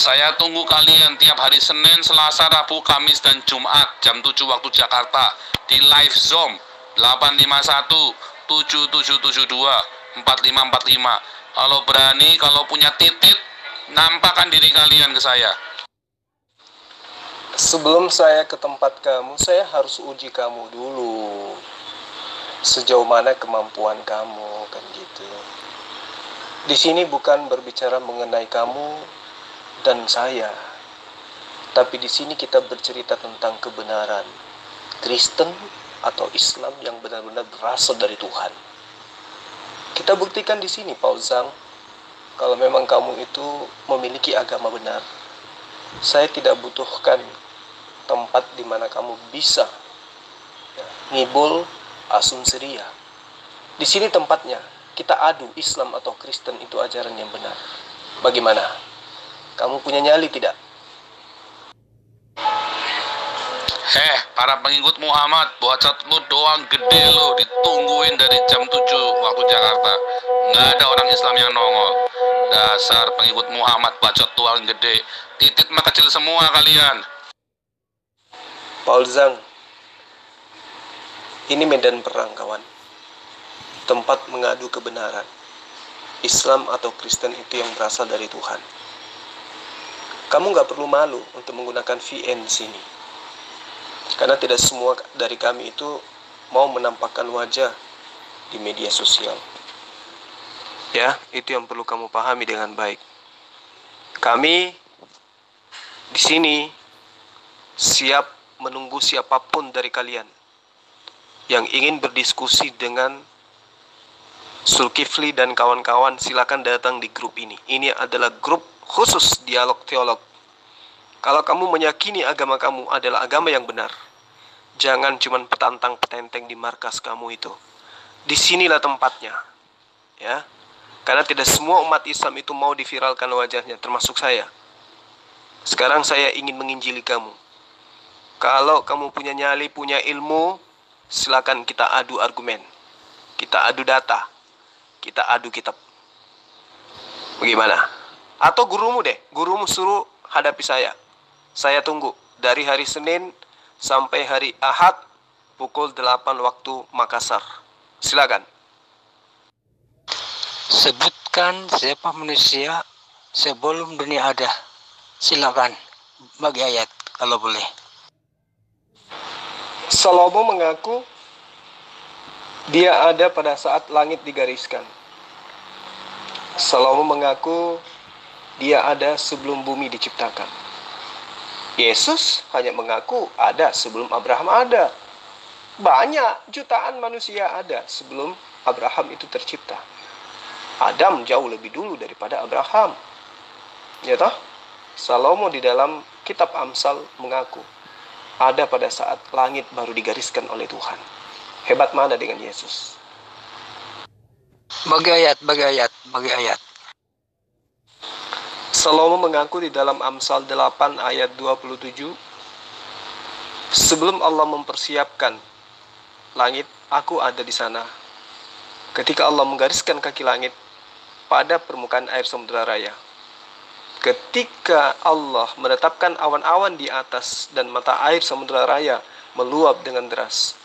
Saya tunggu kalian tiap hari Senin, Selasa, Rabu, Kamis, dan Jumat jam 7 waktu Jakarta di live Zoom 851 7772 4545. Kalau berani, kalau punya titik, nampakkan diri kalian ke saya. Sebelum saya ke tempat kamu, saya harus uji kamu dulu. Sejauh mana kemampuan kamu, kan gitu. Di sini bukan berbicara mengenai kamu dan saya, tapi di sini kita bercerita tentang kebenaran Kristen atau Islam yang benar-benar berasal dari Tuhan. Kita buktikan di sini, Paul Zhang, kalau memang kamu itu memiliki agama benar. Saya tidak butuhkan tempat di mana kamu bisa ngibul asumsi ria. Di sini tempatnya. Kita adu Islam atau Kristen itu ajaran yang benar. Bagaimana? Kamu punya nyali tidak? Para pengikut Muhammad, bacot lu doang gede lu, ditungguin dari jam 7 waktu Jakarta. Nggak ada orang Islam yang nongol. Dasar pengikut Muhammad, bacot doang gede. Titik mah kecil semua kalian. Paul Zhang, ini medan perang, kawan. Tempat mengadu kebenaran. Islam atau Kristen itu yang berasal dari Tuhan. Kamu gak perlu malu untuk menggunakan VN di sini. Karena tidak semua dari kami itu mau menampakkan wajah di media sosial. Ya, itu yang perlu kamu pahami dengan baik. Kami di sini siap menunggu siapapun dari kalian yang ingin berdiskusi dengan Zulkifli dan kawan-kawan. Silakan datang di grup ini. Ini adalah grup khusus dialog teolog. Kalau kamu meyakini agama kamu adalah agama yang benar, jangan cuma petantang petenteng di markas kamu itu. Disinilah tempatnya, ya. Karena tidak semua umat Islam itu mau diviralkan wajahnya, termasuk saya. Sekarang saya ingin menginjili kamu. Kalau kamu punya nyali, punya ilmu, silakan kita adu argumen, kita adu data, kita adu kitab. Bagaimana? Atau gurumu deh, gurumu suruh hadapi saya. Saya tunggu dari hari Senin sampai hari Ahad pukul 8 waktu Makassar. Silakan. Sebutkan siapa manusia sebelum dunia ada. Silakan bagi ayat kalau boleh. Salomo mengaku dia ada pada saat langit digariskan. Salomo mengaku dia ada sebelum bumi diciptakan. Yesus hanya mengaku ada sebelum Abraham ada. Banyak jutaan manusia ada sebelum Abraham itu tercipta. Adam jauh lebih dulu daripada Abraham. Ya toh? Salomo di dalam kitab Amsal mengaku ada pada saat langit baru digariskan oleh Tuhan. Hebat mana dengan Yesus? Bagi ayat. Salomo mengaku di dalam Amsal 8 ayat 27, sebelum Allah mempersiapkan langit, aku ada di sana. Ketika Allah menggariskan kaki langit pada permukaan air Samudra Raya. Ketika Allah menetapkan awan-awan di atas dan mata air Samudra Raya meluap dengan deras.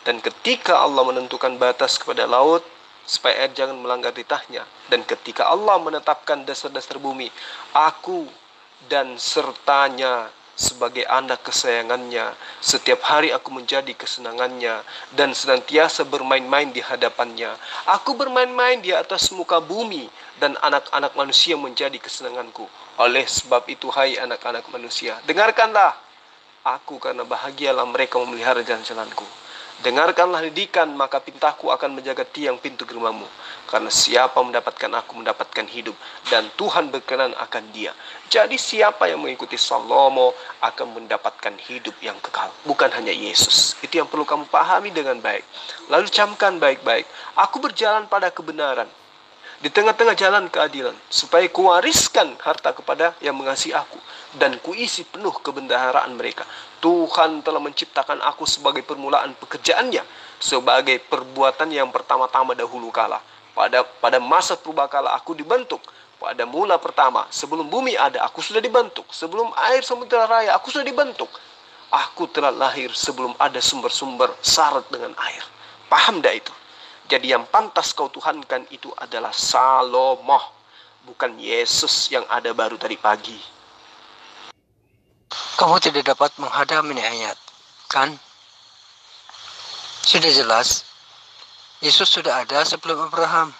Dan ketika Allah menentukan batas kepada laut, supaya air jangan melanggar titahnya. Dan ketika Allah menetapkan dasar-dasar bumi, aku dan sertanya sebagai anak kesayangannya, setiap hari aku menjadi kesenangannya, dan senantiasa bermain-main di hadapannya. Aku bermain-main di atas muka bumi, dan anak-anak manusia menjadi kesenanganku. Oleh sebab itu, hai anak-anak manusia, dengarkanlah aku, karena bahagialah mereka memelihara jalan-jalanku. Dengarkanlah didikan, maka pintaku akan menjaga tiang pintu gerbangmu. Karena siapa mendapatkan aku mendapatkan hidup, dan Tuhan berkenan akan dia. Jadi siapa yang mengikuti Salomo akan mendapatkan hidup yang kekal. Bukan hanya Yesus. Itu yang perlu kamu pahami dengan baik. Lalu camkan baik-baik. Aku berjalan pada kebenaran, di tengah-tengah jalan keadilan, supaya kuwariskan harta kepada yang mengasihi aku, dan kuisi penuh kebendaharaan mereka. Tuhan telah menciptakan aku sebagai permulaan pekerjaannya, sebagai perbuatan yang pertama-tama dahulu kala. Pada masa purbakala aku dibentuk, pada mula pertama, sebelum bumi ada, aku sudah dibentuk. Sebelum air samudera raya, aku sudah dibentuk. Aku telah lahir sebelum ada sumber-sumber syarat dengan air. Paham dah itu? Jadi yang pantas kau tuhankan itu adalah Salomo, bukan Yesus yang ada baru tadi pagi. Kamu tidak dapat menghadam ini ayat, kan? Sudah jelas, Yesus sudah ada sebelum Abraham.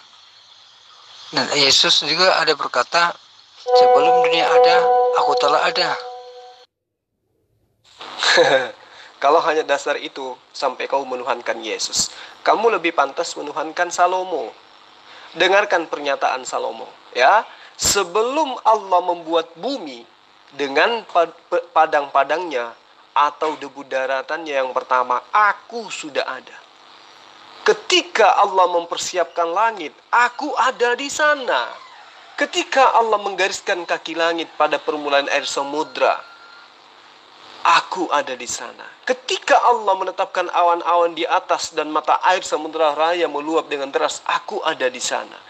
Dan Yesus juga ada berkata, sebelum dunia ada, aku telah ada. Kalau hanya dasar itu sampai kau menuhankan Yesus, kamu lebih pantas menuhankan Salomo. Dengarkan pernyataan Salomo, ya. Sebelum Allah membuat bumi dengan padang-padangnya atau debu daratannya yang pertama, aku sudah ada. Ketika Allah mempersiapkan langit, aku ada di sana. Ketika Allah menggariskan kaki langit pada permulaan air samudra, aku ada di sana. Ketika Allah menetapkan awan-awan di atas dan mata air samudra raya meluap dengan deras, aku ada di sana.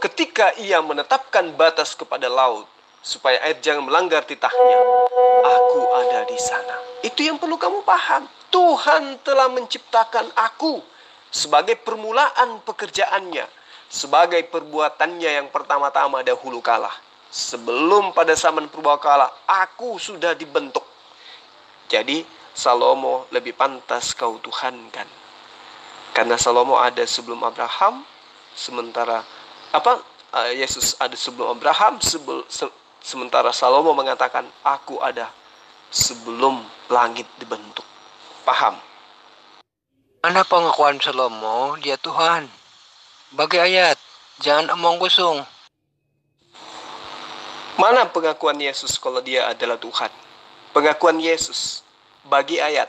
Ketika Ia menetapkan batas kepada laut, supaya air jangan melanggar titahnya, aku ada di sana. Itu yang perlu kamu paham. Tuhan telah menciptakan aku sebagai permulaan pekerjaannya, sebagai perbuatannya yang pertama-tama dahulu kala. Sebelum pada zaman purbakala, aku sudah dibentuk. Jadi Salomo lebih pantas kau tuhankan, karena Salomo ada sebelum Abraham, sementara Yesus ada sebelum Abraham, sementara Salomo mengatakan, aku ada sebelum langit dibentuk. Paham? Mana pengakuan Salomo, dia Tuhan? Bagi ayat, jangan omong kosong. Mana pengakuan Yesus kalau dia adalah Tuhan? Pengakuan Yesus bagi ayat.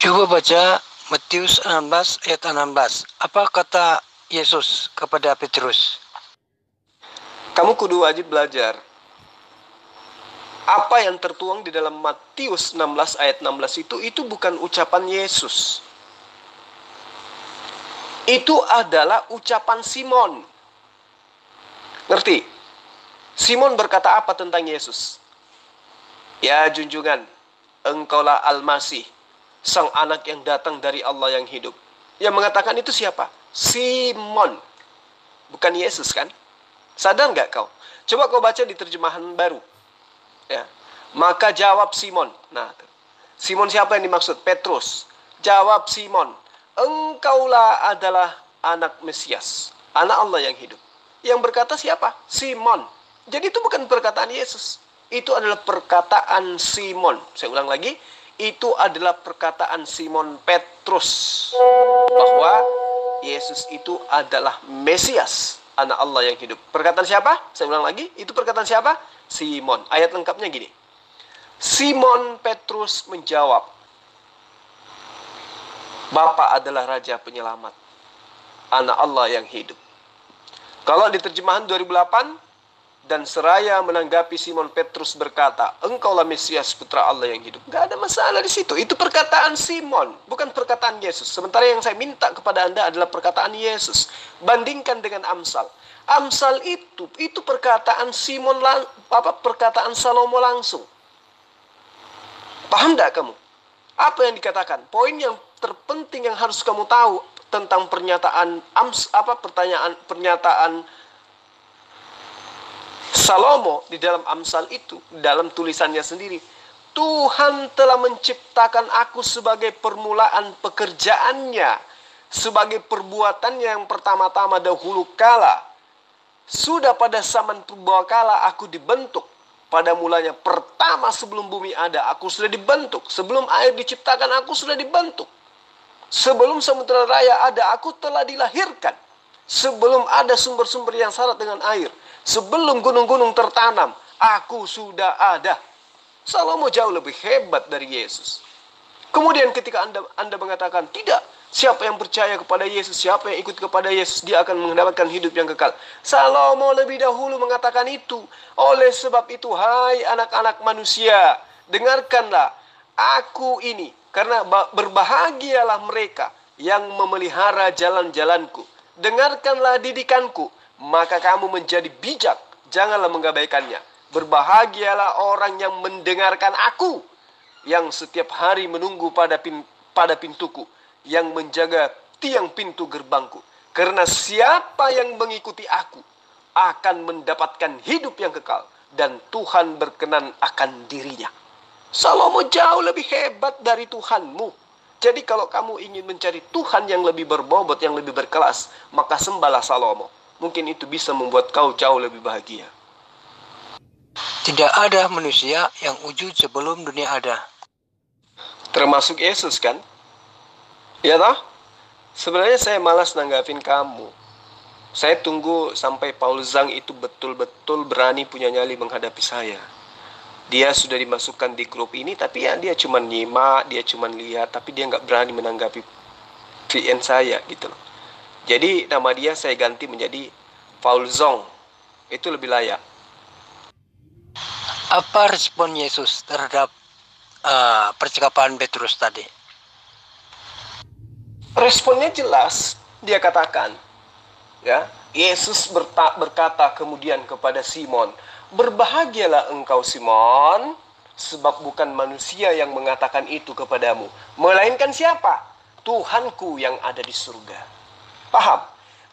Coba baca Matius 16 ayat 16. Apa kata Yesus kepada Petrus? Kamu kudu wajib belajar apa yang tertuang di dalam Matius 16 ayat 16 itu bukan ucapan Yesus. Itu adalah ucapan Simon. Ngerti? Simon berkata apa tentang Yesus? Ya junjungan, engkaulah Al-Masih, sang anak yang datang dari Allah yang hidup. Yang mengatakan itu siapa? Simon. Bukan Yesus kan? Sadar nggak kau? Coba kau baca di terjemahan baru. Ya. Maka jawab Simon. Nah, Simon siapa yang dimaksud? Petrus. Jawab Simon, engkaulah adalah anak Mesias, anak Allah yang hidup. Yang berkata siapa? Simon. Jadi itu bukan perkataan Yesus. Itu adalah perkataan Simon. Saya ulang lagi, itu adalah perkataan Simon Petrus, bahwa Yesus itu adalah Mesias, anak Allah yang hidup. Perkataan siapa? Saya ulang lagi, itu perkataan siapa? Simon. Ayat lengkapnya gini. Simon Petrus menjawab, Bapa adalah Raja Penyelamat, anak Allah yang hidup. Kalau di terjemahan 2008, dan seraya menanggapi Simon Petrus berkata, engkaulah Mesias putra Allah yang hidup. Gak ada masalah di situ. Itu perkataan Simon, bukan perkataan Yesus. Sementara yang saya minta kepada Anda adalah perkataan Yesus. Bandingkan dengan Amsal. Amsal itu perkataan Simon, perkataan Salomo langsung. Paham tidak kamu? Apa yang dikatakan? Poin yang terpenting yang harus kamu tahu tentang pernyataan pernyataan Salomo di dalam Amsal itu, dalam tulisannya sendiri. Tuhan telah menciptakan aku sebagai permulaan pekerjaannya, sebagai perbuatannya yang pertama-tama dahulu kala. Sudah pada zaman purbakala aku dibentuk. Pada mulanya pertama sebelum bumi ada, aku sudah dibentuk. Sebelum air diciptakan, aku sudah dibentuk. Sebelum samudera raya ada, aku telah dilahirkan. Sebelum ada sumber-sumber yang syarat dengan air, sebelum gunung-gunung tertanam, aku sudah ada. Salomo jauh lebih hebat dari Yesus. Kemudian ketika Anda mengatakan, tidak, siapa yang percaya kepada Yesus, siapa yang ikut kepada Yesus, dia akan mendapatkan hidup yang kekal. Salomo lebih dahulu mengatakan itu. Oleh sebab itu, hai anak-anak manusia, dengarkanlah aku ini, karena berbahagialah mereka yang memelihara jalan-jalanku. Dengarkanlah didikanku, maka kamu menjadi bijak, janganlah mengabaikannya. Berbahagialah orang yang mendengarkan aku, yang setiap hari menunggu pada pintuku, yang menjaga tiang pintu gerbangku. Karena siapa yang mengikuti aku akan mendapatkan hidup yang kekal, dan Tuhan berkenan akan dirinya. Salomo jauh lebih hebat dari Tuhanmu. Jadi kalau kamu ingin mencari Tuhan yang lebih berbobot, yang lebih berkelas, maka sembahlah Salomo. Mungkin itu bisa membuat kau jauh lebih bahagia. Tidak ada manusia yang wujud sebelum dunia ada. Termasuk Yesus kan? Ya toh? Sebenarnya saya malas nanggapin kamu. Saya tunggu sampai Paul Zhang itu betul-betul berani punya nyali menghadapi saya. Dia sudah dimasukkan di grup ini, tapi ya dia cuma nyimak, dia cuma lihat, tapi dia nggak berani menanggapi VN saya gitu loh. Jadi nama dia saya ganti menjadi Paul Zhang. Itu lebih layak. Apa respon Yesus terhadap percakapan Petrus tadi? Responnya jelas, dia katakan, ya, Yesus berkata kemudian kepada Simon, berbahagialah engkau Simon, sebab bukan manusia yang mengatakan itu kepadamu, melainkan siapa? Tuhanku yang ada di surga. Paham?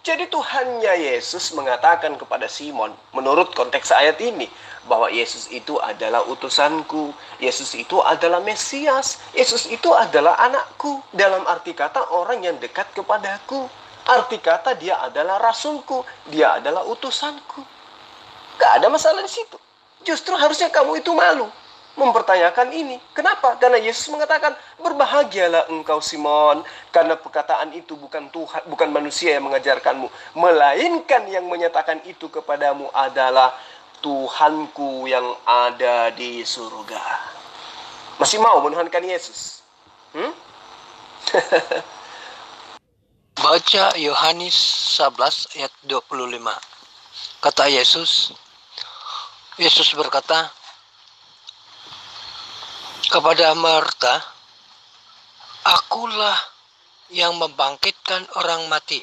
Jadi Tuhannya Yesus mengatakan kepada Simon, menurut konteks ayat ini, bahwa Yesus itu adalah utusanku, Yesus itu adalah Mesias, Yesus itu adalah anakku. Dalam arti kata orang yang dekat kepadaku. Arti kata dia adalah rasulku, dia adalah utusanku. Gak ada masalah di situ. Justru harusnya kamu itu malu mempertanyakan ini. Kenapa? Karena Yesus mengatakan, berbahagialah engkau Simon, karena perkataan itu bukan Tuhan, bukan manusia yang mengajarkanmu, melainkan yang menyatakan itu kepadamu adalah Tuhanku yang ada di surga. Masih mau menuhankan Yesus? Baca Yohanes 11 ayat 25. Kata Yesus berkata kepada Marta, akulah yang membangkitkan orang mati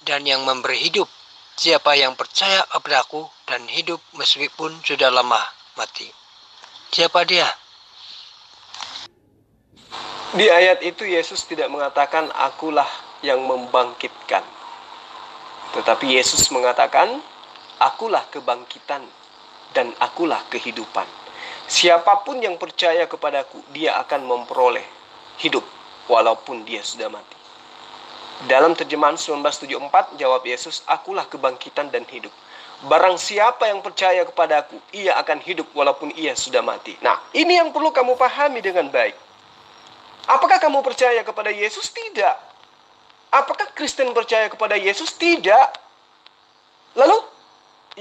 dan yang memberi hidup. Siapa yang percaya kepada aku dan hidup meskipun sudah lama mati. Siapa dia? Di ayat itu Yesus tidak mengatakan akulah yang membangkitkan. Tetapi Yesus mengatakan, akulah kebangkitan dan akulah kehidupan. Siapapun yang percaya kepadaku, dia akan memperoleh hidup walaupun dia sudah mati. Dalam terjemahan 1974, jawab Yesus, akulah kebangkitan dan hidup. Barang siapa yang percaya kepadaku, ia akan hidup walaupun ia sudah mati. Nah, ini yang perlu kamu pahami dengan baik. Apakah kamu percaya kepada Yesus? Tidak. Apakah Kristen percaya kepada Yesus? Tidak. Lalu,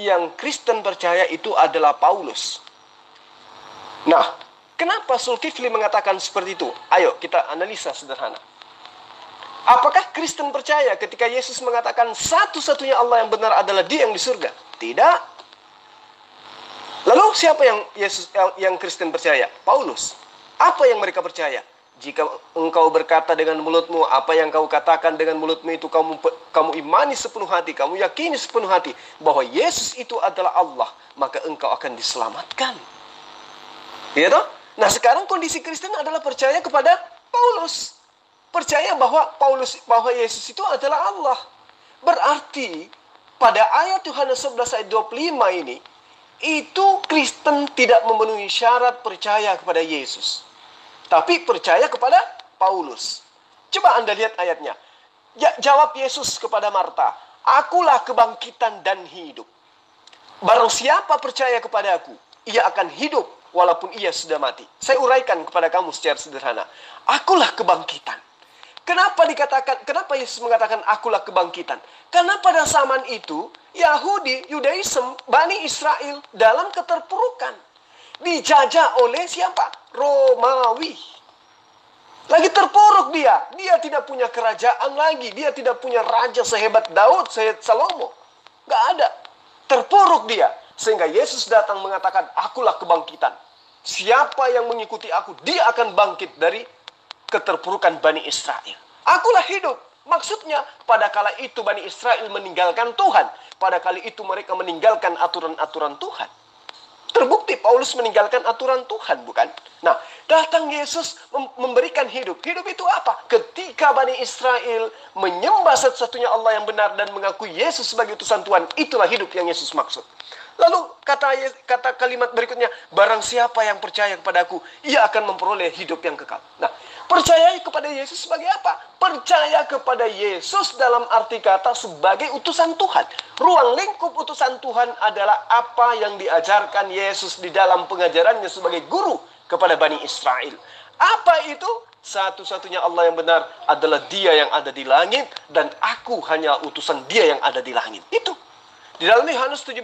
yang Kristen percaya itu adalah Paulus. Nah, kenapa Zulkifli mengatakan seperti itu? Ayo kita analisa sederhana. Apakah Kristen percaya ketika Yesus mengatakan satu-satunya Allah yang benar adalah Dia yang di surga? Tidak. Lalu siapa yang Kristen percaya? Paulus. Apa yang mereka percaya? Jika engkau berkata dengan mulutmu, apa yang kau katakan dengan mulutmu itu kamu imani sepenuh hati, kamu yakini sepenuh hati bahwa Yesus itu adalah Allah, maka engkau akan diselamatkan. Ya toh? Nah, sekarang kondisi Kristen adalah percaya kepada Paulus. Percaya bahwa Yesus itu adalah Allah. Berarti pada ayat Yohanes 11 ayat 25 ini, itu Kristen tidak memenuhi syarat percaya kepada Yesus, tapi percaya kepada Paulus. Coba Anda lihat ayatnya. Jawab Yesus kepada Marta, akulah kebangkitan dan hidup. Barang siapa percaya kepada aku, ia akan hidup walaupun ia sudah mati. Saya uraikan kepada kamu secara sederhana. Akulah kebangkitan. Kenapa Yesus mengatakan akulah kebangkitan? Karena pada zaman itu, Yudaism, Bani Israel dalam keterpurukan. Dijajah oleh siapa? Romawi. Lagi terpuruk dia. Dia tidak punya kerajaan lagi. Dia tidak punya raja sehebat Daud, sehebat Salomo. Gak ada. Terpuruk dia. Sehingga Yesus datang mengatakan, akulah kebangkitan. Siapa yang mengikuti aku, dia akan bangkit dari keterpurukan Bani Israel. Akulah hidup. Maksudnya, pada kala itu Bani Israel meninggalkan Tuhan. Pada kali itu mereka meninggalkan aturan-aturan Tuhan. Terbukti Paulus meninggalkan aturan Tuhan, bukan? Nah, datang Yesus memberikan hidup. Hidup itu apa? Ketika Bani Israel menyembah satu-satunya Allah yang benar dan mengakui Yesus sebagai utusan Tuhan, itulah hidup yang Yesus maksud. Lalu kata kalimat berikutnya, barang siapa yang percaya kepadaku, ia akan memperoleh hidup yang kekal. Nah, percaya kepada Yesus sebagai apa? Percaya kepada Yesus dalam arti kata sebagai utusan Tuhan. Ruang lingkup utusan Tuhan adalah apa yang diajarkan Yesus di dalam pengajarannya sebagai guru kepada Bani Israel. Apa itu? Satu-satunya Allah yang benar adalah Dia yang ada di langit, dan aku hanya utusan Dia yang ada di langit. Itu. Di dalam Yohanes 10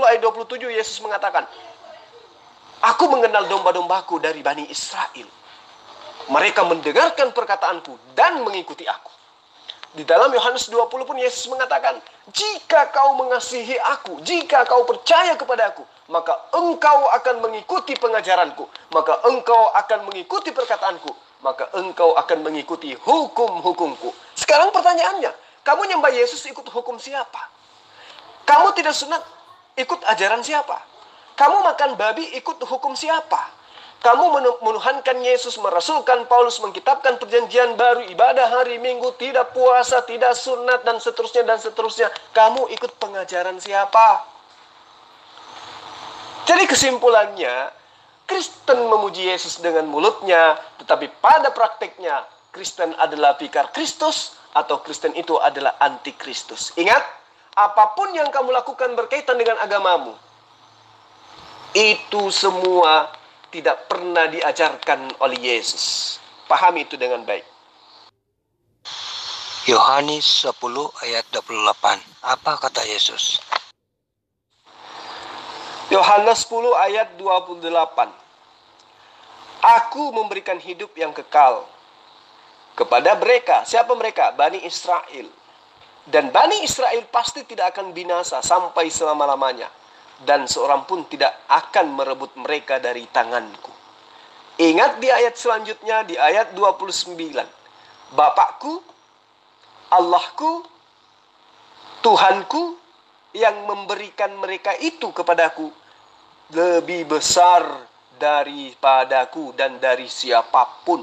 ayat 27 Yesus mengatakan, aku mengenal domba-dombaku dari Bani Israel. Mereka mendengarkan perkataanku dan mengikuti aku. Di dalam Yohanes 20 pun Yesus mengatakan, jika kau mengasihi aku, jika kau percaya kepadaku, maka engkau akan mengikuti pengajaranku, maka engkau akan mengikuti perkataanku, maka engkau akan mengikuti hukum-hukumku. Sekarang pertanyaannya, kamu nyembah Yesus ikut hukum siapa? Kamu tidak sunat ikut ajaran siapa? Kamu makan babi ikut hukum siapa? Kamu menuhankan Yesus, merasulkan Paulus, mengkitabkan perjanjian baru, ibadah hari Minggu, tidak puasa, tidak sunat, dan seterusnya, dan seterusnya. Kamu ikut pengajaran siapa? Jadi kesimpulannya, Kristen memuji Yesus dengan mulutnya, tetapi pada praktiknya, Kristen adalah pikar Kristus, atau Kristen itu adalah antikristus. Ingat, apapun yang kamu lakukan berkaitan dengan agamamu, itu semua tidak pernah diajarkan oleh Yesus. Pahami itu dengan baik. Yohanes 10 ayat 28. Apa kata Yesus? Yohanes 10 ayat 28. Aku memberikan hidup yang kekal kepada mereka. Siapa mereka? Bani Israel. Dan Bani Israel pasti tidak akan binasa sampai selama-lamanya. Dan seorang pun tidak akan merebut mereka dari tanganku. Ingat di ayat selanjutnya, di ayat 29. Bapakku, Allahku, Tuhanku yang memberikan mereka itu kepadaku lebih besar daripadaku dan dari siapapun.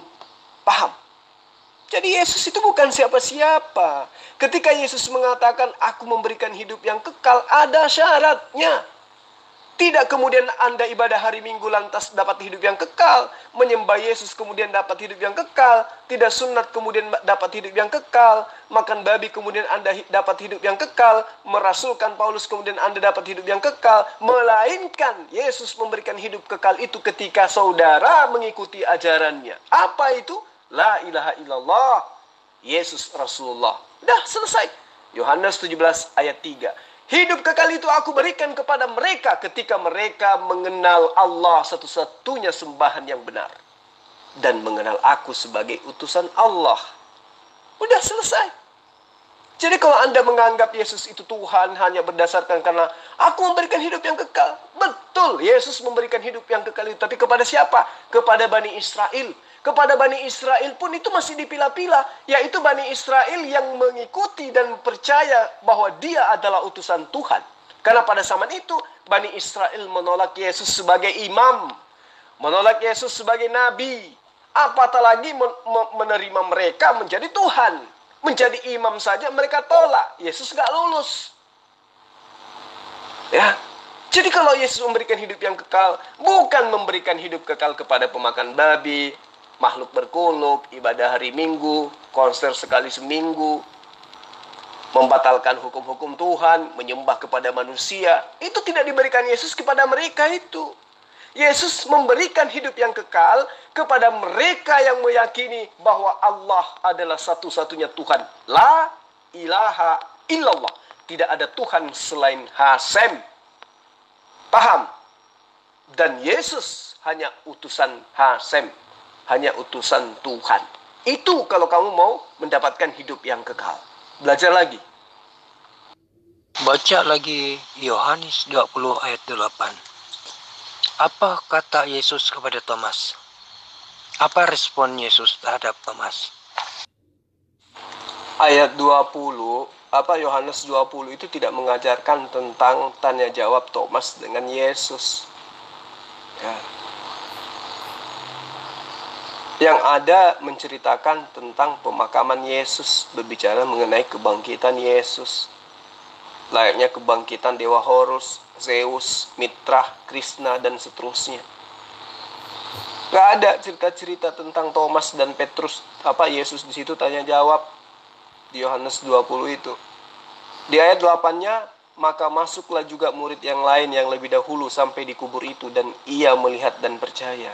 Paham? Jadi Yesus itu bukan siapa-siapa. Ketika Yesus mengatakan aku memberikan hidup yang kekal, ada syaratnya. Tidak kemudian Anda ibadah hari Minggu lantas dapat hidup yang kekal. Menyembah Yesus kemudian dapat hidup yang kekal. Tidak sunat kemudian dapat hidup yang kekal. Makan babi kemudian Anda dapat hidup yang kekal. Merasulkan Paulus kemudian Anda dapat hidup yang kekal. Melainkan Yesus memberikan hidup kekal itu ketika saudara mengikuti ajarannya. Apa itu? La ilaha illallah. Yesus Rasulullah. Dah selesai. Yohanes 17 ayat 3. Hidup kekal itu aku berikan kepada mereka ketika mereka mengenal Allah satu-satunya sembahan yang benar. Dan mengenal aku sebagai utusan Allah. Udah selesai. Jadi kalau Anda menganggap Yesus itu Tuhan hanya berdasarkan karena aku memberikan hidup yang kekal. Betul, Yesus memberikan hidup yang kekal itu. Tapi kepada siapa? Kepada Bani Israel. Kepada Bani Israel pun itu masih dipilah-pilah. Yaitu Bani Israel yang mengikuti dan percaya bahwa dia adalah utusan Tuhan. Karena pada zaman itu Bani Israel menolak Yesus sebagai imam. Menolak Yesus sebagai nabi. Apatah lagi menerima mereka menjadi Tuhan. Menjadi imam saja mereka tolak. Yesus gak lulus. Ya. Jadi kalau Yesus memberikan hidup yang kekal, bukan memberikan hidup kekal kepada pemakan babi, makhluk berkuluk, ibadah hari Minggu, konser sekali seminggu, membatalkan hukum-hukum Tuhan, menyembah kepada manusia. Itu tidak diberikan Yesus kepada mereka itu. Yesus memberikan hidup yang kekal kepada mereka yang meyakini bahwa Allah adalah satu-satunya Tuhan. La ilaha illallah. Tidak ada Tuhan selain Hasem. Paham? Dan Yesus hanya utusan Hasem. Hanya utusan Tuhan. Itu kalau kamu mau mendapatkan hidup yang kekal. Belajar lagi. Baca lagi Yohanes 20 ayat 8. Apa kata Yesus kepada Thomas? Apa respon Yesus terhadap Thomas? ayat 20, Yohanes 20 itu tidak mengajarkan tentang tanya jawab Thomas dengan Yesus. Ya. Yang ada menceritakan tentang pemakaman Yesus, berbicara mengenai kebangkitan Yesus. Layaknya kebangkitan Dewa Horus, Zeus, Mitra, Krishna, dan seterusnya. Gak ada cerita-cerita tentang Thomas dan Petrus. Yesus di situ tanya jawab di Yohanes 20 itu. Di ayat 8-nya, maka masuklah juga murid yang lain yang lebih dahulu sampai di kubur itu, dan ia melihat dan percaya.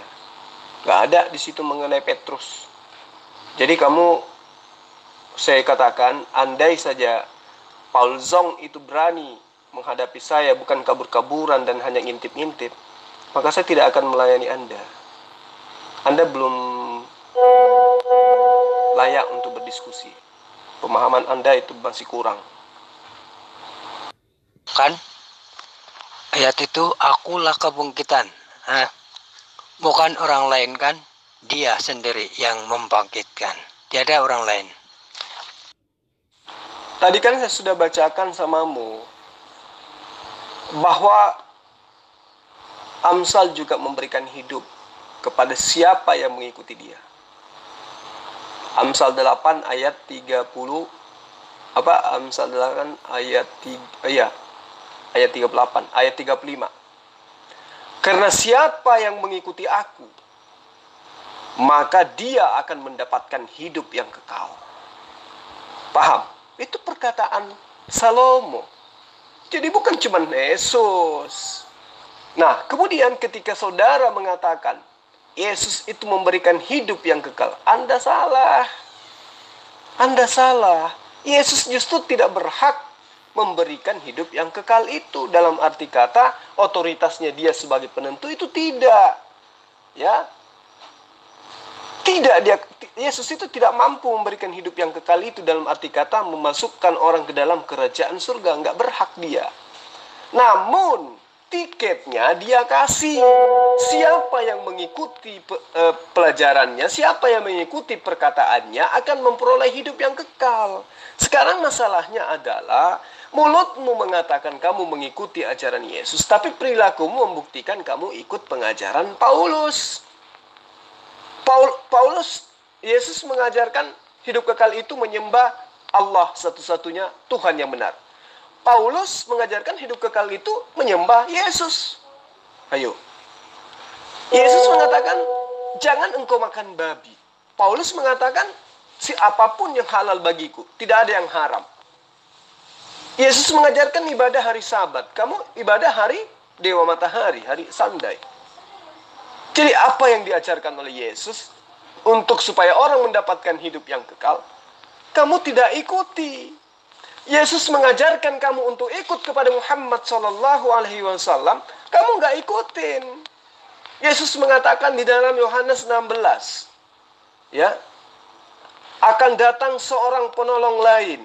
Gak ada di situ mengenai Petrus. Jadi saya katakan, andai saja Paul Zong itu berani menghadapi saya, bukan kabur-kaburan dan hanya ngintip-ngintip, maka saya tidak akan melayani Anda. Anda belum layak untuk berdiskusi. Pemahaman Anda itu masih kurang. Kan? Ayat itu, akulah kebangkitan. Bukan orang lain kan? Dia sendiri yang membangkitkan. Tiada orang lain. Tadi kan saya sudah bacakan samamu bahwa Amsal juga memberikan hidup kepada siapa yang mengikuti dia. Amsal 8 ayat 30. Amsal 8 ayat 38, ayat 35. Karena siapa yang mengikuti aku, maka dia akan mendapatkan hidup yang kekal. Paham? Itu perkataan Salomo. Jadi bukan cuma Yesus. Nah, kemudian ketika saudara mengatakan Yesus itu memberikan hidup yang kekal, Anda salah. Anda salah. Yesus justru tidak berhak memberikan hidup yang kekal itu. Dalam arti kata, otoritasnya dia sebagai penentu itu tidak. Ya. Tidak, Yesus itu tidak mampu memberikan hidup yang kekal itu, dalam arti kata memasukkan orang ke dalam kerajaan surga. Nggak berhak dia. Namun tiketnya dia kasih. Siapa yang mengikuti pelajarannya, siapa yang mengikuti perkataannya akan memperoleh hidup yang kekal. Sekarang masalahnya adalah mulutmu mengatakan kamu mengikuti ajaran Yesus, tapi perilakumu membuktikan kamu ikut pengajaran Paulus. Yesus mengajarkan hidup kekal itu menyembah Allah satu-satunya Tuhan yang benar. Paulus mengajarkan hidup kekal itu menyembah Yesus. Ayo. Yesus mengatakan, jangan engkau makan babi. Paulus mengatakan, apapun yang halal bagiku, tidak ada yang haram. Yesus mengajarkan ibadah hari Sabat. Kamu ibadah hari Dewa Matahari, hari Sunday. Jadi apa yang diajarkan oleh Yesus untuk supaya orang mendapatkan hidup yang kekal, kamu tidak ikuti. Yesus mengajarkan kamu untuk ikut kepada Muhammad SAW, kamu nggak ikutin. Yesus mengatakan di dalam Yohanes 16, ya, akan datang seorang penolong lain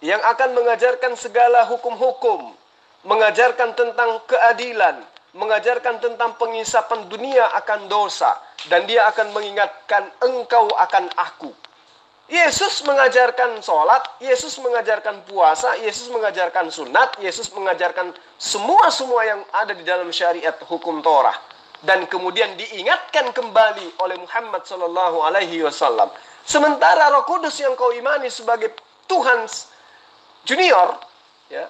yang akan mengajarkan segala hukum-hukum, mengajarkan tentang keadilan, mengajarkan tentang pengisapan dunia akan dosa, dan dia akan mengingatkan engkau akan aku. Yesus mengajarkan sholat, Yesus mengajarkan puasa, Yesus mengajarkan sunat, Yesus mengajarkan semua yang ada di dalam syariat hukum Torah. Dan kemudian diingatkan kembali oleh Muhammad SAW. Sementara Roh Kudus yang kau imani sebagai Tuhan junior, ya,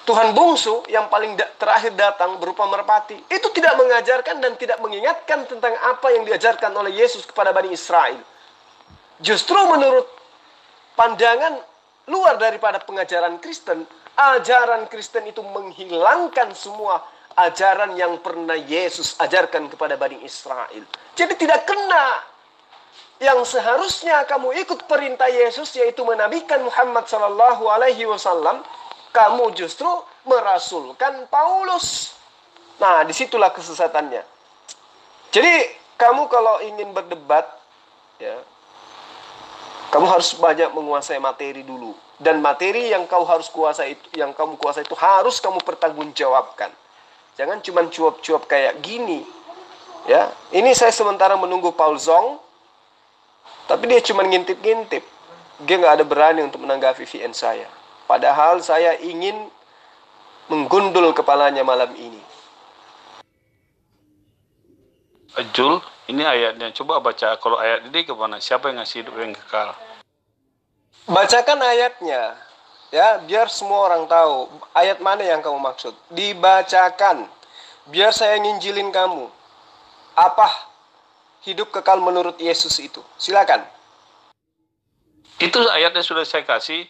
Tuhan bungsu yang paling terakhir datang berupa merpati, itu tidak mengajarkan dan tidak mengingatkan tentang apa yang diajarkan oleh Yesus kepada Bani Israel. Justru menurut pandangan luar daripada pengajaran Kristen, ajaran Kristen itu menghilangkan semua ajaran yang pernah Yesus ajarkan kepada Bani Israel. Jadi tidak kena. Yang seharusnya kamu ikut perintah Yesus, yaitu menabikan Muhammad SAW, kamu justru merasulkan Paulus. Nah, disitulah kesesatannya. Jadi kamu kalau ingin berdebat, ya, kamu harus banyak menguasai materi dulu. Dan materi yang kau harus kuasai itu, yang kamu kuasai itu harus kamu pertanggungjawabkan. Jangan cuma cuap-cuap kayak gini. Ya, ini saya sementara menunggu Paul Zong, tapi dia cuma ngintip-ngintip. Dia nggak ada berani untuk menanggapi VN saya. Padahal saya ingin menggundul kepalanya malam ini. Jul, ini ayatnya. Coba baca. Kalau ayat ini kemana? Siapa yang ngasih hidup yang kekal? Bacakan ayatnya. Ya, biar semua orang tahu. Ayat mana yang kamu maksud? Dibacakan. Biar saya nginjilin kamu. Apa hidup kekal menurut Yesus itu? Silakan. Itu ayatnya sudah saya kasih.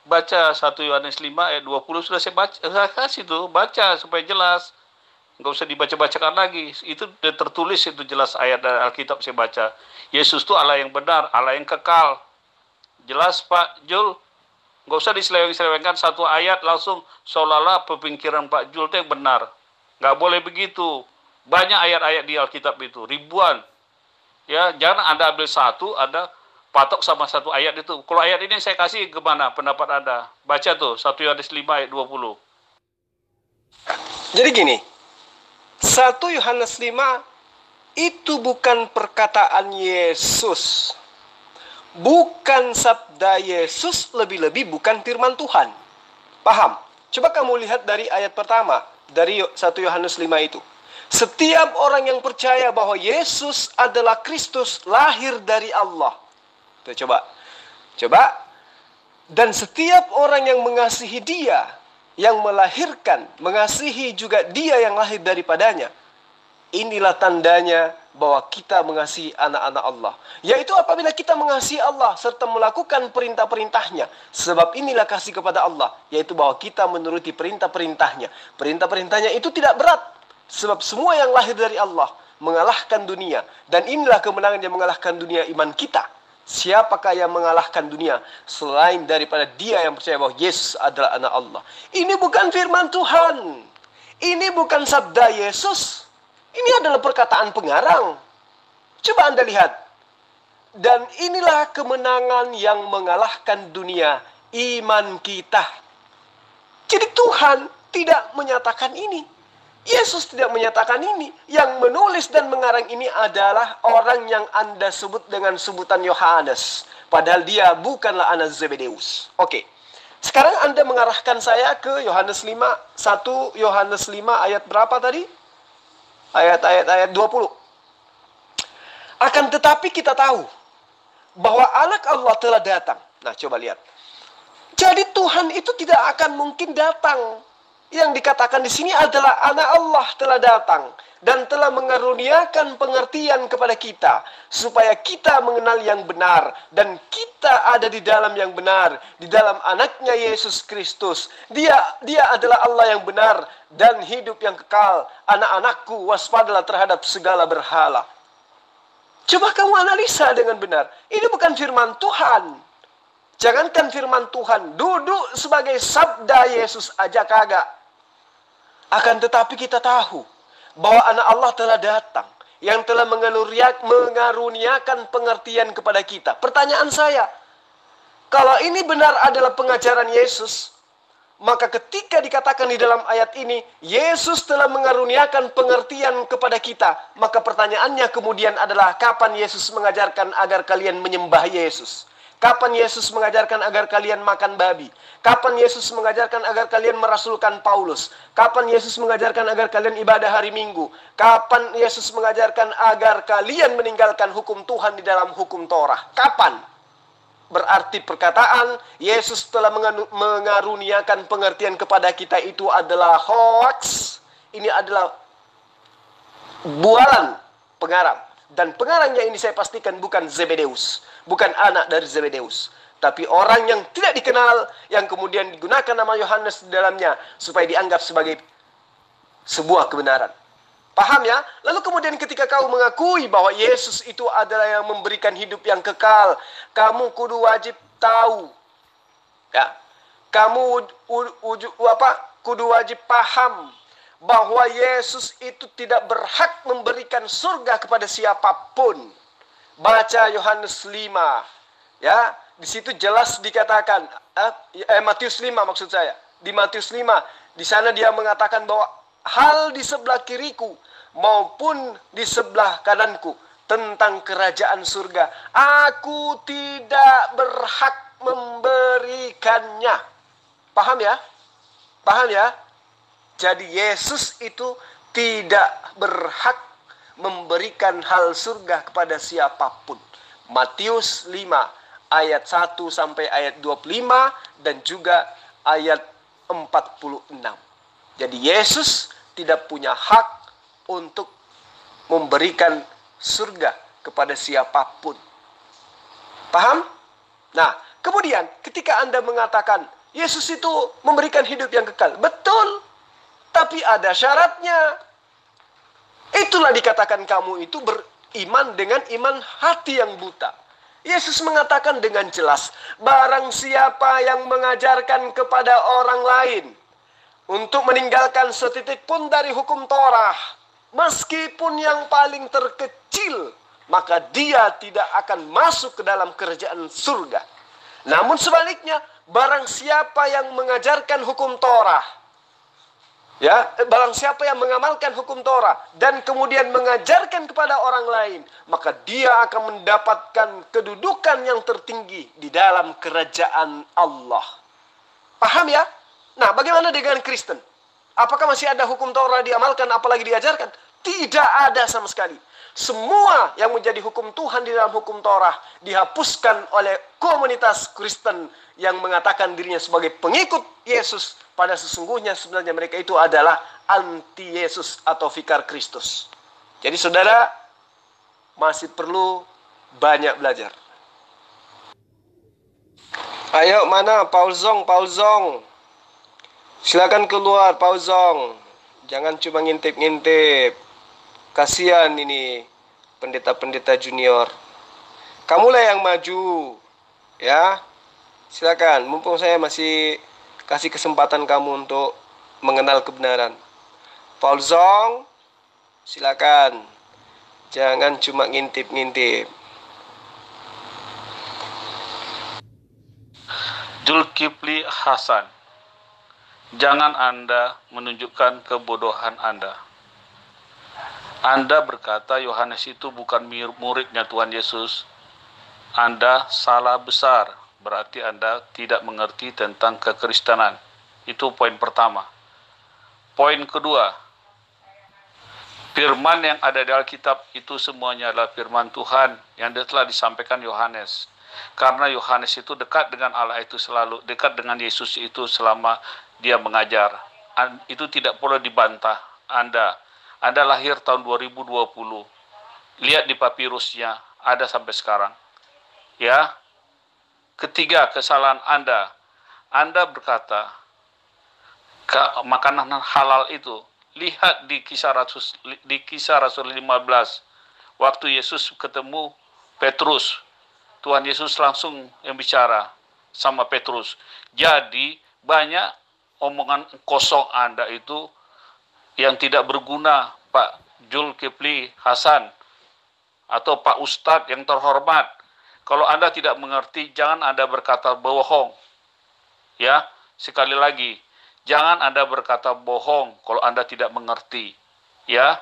Baca 1 Yohanes 5 ayat 20 sudah saya kasih tuh. Baca supaya jelas. Nggak usah dibaca-bacakan lagi. Itu sudah tertulis, itu jelas ayat dari Alkitab saya baca. Yesus itu Allah yang benar, Allah yang kekal. Jelas Pak Jul. Nggak usah diseleweng-selewengkan satu ayat langsung seolah-olah pemikiran Pak Jul itu yang benar. Nggak boleh begitu. Banyak ayat-ayat di Alkitab itu, ribuan. Ya, jangan Anda ambil satu, Anda patok sama satu ayat itu. Kalau ayat ini saya kasih kemana pendapat Anda? Baca tuh 1 Yohanes 5 ayat 20. Jadi gini, 1 Yohanes 5 itu bukan perkataan Yesus. Bukan sabda Yesus, lebih-lebih bukan firman Tuhan. Paham? Coba kamu lihat dari ayat pertama, dari 1 Yohanes 5 itu. Setiap orang yang percaya bahwa Yesus adalah Kristus, lahir dari Allah. Tuh, coba. Dan setiap orang yang mengasihi Dia, yang melahirkan, mengasihi juga Dia yang lahir daripadanya. Inilah tandanya bahwa kita mengasihi anak-anak Allah. Yaitu apabila kita mengasihi Allah serta melakukan perintah-perintahnya. Sebab inilah kasih kepada Allah. Yaitu bahwa kita menuruti perintah-perintahnya. Perintah-perintahnya itu tidak berat. Sebab semua yang lahir dari Allah mengalahkan dunia. Dan inilah kemenangan yang mengalahkan dunia, iman kita. Siapakah yang mengalahkan dunia selain daripada dia yang percaya bahwa Yesus adalah anak Allah. Ini bukan firman Tuhan. Ini bukan sabda Yesus. Ini adalah perkataan pengarang. Coba Anda lihat. Dan inilah kemenangan yang mengalahkan dunia, iman kita. Jadi Tuhan tidak menyatakan ini. Yesus tidak menyatakan ini. Yang menulis dan mengarang ini adalah orang yang Anda sebut dengan sebutan Yohanes. Padahal dia bukanlah anak Zebedeus. Oke. Sekarang Anda mengarahkan saya ke Yohanes 5. 1 Yohanes 5 ayat berapa tadi? Ayat 20. Akan tetapi kita tahu bahwa anak Allah telah datang. Nah, coba lihat. Jadi Tuhan itu tidak akan mungkin datang. Yang dikatakan di sini adalah anak Allah telah datang dan telah mengaruniakan pengertian kepada kita supaya kita mengenal yang benar dan kita ada di dalam yang benar, di dalam anaknya Yesus Kristus. Dia adalah Allah yang benar dan hidup yang kekal. Anak-anakku, waspadalah terhadap segala berhala. Coba kamu analisa dengan benar. Ini bukan firman Tuhan. Jangankan firman Tuhan, duduk sebagai sabda Yesus aja kagak. Akan tetapi kita tahu bahwa anak Allah telah datang yang telah mengaruniakan pengertian kepada kita. Pertanyaan saya, kalau ini benar adalah pengajaran Yesus, maka ketika dikatakan di dalam ayat ini, Yesus telah mengaruniakan pengertian kepada kita, maka pertanyaannya kemudian adalah, kapan Yesus mengajarkan agar kalian menyembah Yesus? Kapan Yesus mengajarkan agar kalian makan babi? Kapan Yesus mengajarkan agar kalian merasulkan Paulus? Kapan Yesus mengajarkan agar kalian ibadah hari Minggu? Kapan Yesus mengajarkan agar kalian meninggalkan hukum Tuhan di dalam hukum Torah? Kapan? Berarti perkataan Yesus telah mengaruniakan pengertian kepada kita itu adalah hoax. Ini adalah bualan pengarang. Dan pengarangnya ini saya pastikan bukan Zebedeus. Bukan anak dari Zebedeus. Tapi orang yang tidak dikenal, yang kemudian digunakan nama Yohanes di dalamnya, supaya dianggap sebagai sebuah kebenaran. Paham ya? Lalu kemudian ketika kau mengakui bahwa Yesus itu adalah yang memberikan hidup yang kekal, kamu kudu wajib tahu. Ya. Kamu kudu wajib paham bahwa Yesus itu tidak berhak memberikan surga kepada siapapun. Baca Yohanes 5. Ya, di situ jelas dikatakan, Matius 5 maksud saya. Di Matius 5, di sana dia mengatakan bahwa hal di sebelah kiriku maupun di sebelah kananku tentang kerajaan surga. Aku tidak berhak memberikannya. Paham ya? Paham ya? Jadi Yesus itu tidak berhak memberikan hal surga kepada siapapun. Matius 5 ayat 1 sampai ayat 25 dan juga ayat 46. Jadi Yesus tidak punya hak untuk memberikan surga kepada siapapun. Paham? Nah, kemudian ketika Anda mengatakan Yesus itu memberikan hidup yang kekal, betul, tapi ada syaratnya. Itulah dikatakan kamu itu beriman dengan iman hati yang buta. Yesus mengatakan dengan jelas, barang siapa yang mengajarkan kepada orang lain untuk meninggalkan setitik pun dari hukum Torah, meskipun yang paling terkecil, maka dia tidak akan masuk ke dalam kerajaan surga. Namun sebaliknya, barang siapa yang mengajarkan hukum Torah, ya, barang siapa yang mengamalkan hukum Torah dan kemudian mengajarkan kepada orang lain, maka dia akan mendapatkan kedudukan yang tertinggi di dalam kerajaan Allah. Paham ya? Nah, bagaimana dengan Kristen? Apakah masih ada hukum Torah diamalkan apalagi diajarkan? Tidak ada sama sekali. Semua yang menjadi hukum Tuhan di dalam hukum Torah dihapuskan oleh komunitas Kristen yang mengatakan dirinya sebagai pengikut Yesus. Pada sesungguhnya sebenarnya mereka itu adalah anti Yesus atau vikar Kristus. Jadi saudara masih perlu banyak belajar. Ayo, mana Paul Zong? Silakan keluar Paul Zong. Jangan cuma ngintip-ngintip. Kasihan ini pendeta-pendeta junior. Kamulah yang maju. Ya. Silakan, mumpung saya masih kasih kesempatan kamu untuk mengenal kebenaran. Paul Zong, silakan. Jangan cuma ngintip-ngintip. Zulkifli Hasan, jangan Anda menunjukkan kebodohan Anda. Anda berkata Yohanes itu bukan muridnya Tuhan Yesus. Anda salah besar. Berarti Anda tidak mengerti tentang kekristenan. Itu poin pertama. Poin kedua, firman yang ada di Alkitab itu semuanya adalah firman Tuhan yang telah disampaikan Yohanes. Karena Yohanes itu dekat dengan Allah itu selalu, dekat dengan Yesus itu selama dia mengajar. Itu tidak perlu dibantah. Anda lahir tahun 2020. Lihat di papirusnya, ada sampai sekarang. Ya. Ketiga, kesalahan Anda berkata makanan halal itu. Lihat di kisah Rasul 15. Waktu Yesus ketemu Petrus, Tuhan Yesus langsung yang bicara sama Petrus. Jadi banyak omongan kosong Anda itu yang tidak berguna, Pak Zulkifli Hasan atau Pak Ustadz yang terhormat. Kalau Anda tidak mengerti, jangan Anda berkata bohong. Ya, sekali lagi, jangan Anda berkata bohong kalau Anda tidak mengerti. Ya,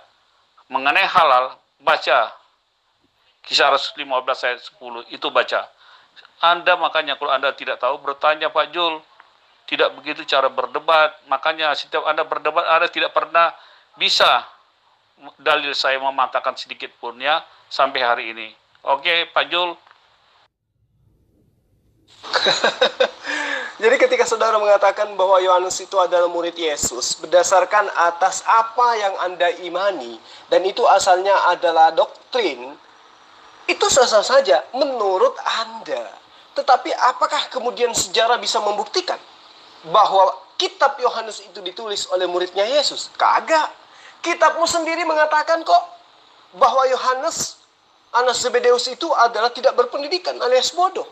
mengenai halal, baca Kisah Rasul 15 ayat 10, itu baca. Anda makanya kalau Anda tidak tahu, bertanya Pak Jul. Tidak begitu cara berdebat. Makanya setiap Anda berdebat, Anda tidak pernah bisa dalil saya mematahkan sedikit pun ya sampai hari ini. Oke, Pak Jul. Jadi ketika saudara mengatakan bahwa Yohanes itu adalah murid Yesus berdasarkan atas apa yang Anda imani dan itu asalnya adalah doktrin, itu sah-sah saja menurut Anda. Tetapi apakah kemudian sejarah bisa membuktikan bahwa kitab Yohanes itu ditulis oleh muridnya Yesus? Kagak. Kitabmu sendiri mengatakan kok bahwa Yohanes anak Zebedeus itu adalah tidak berpendidikan alias bodoh.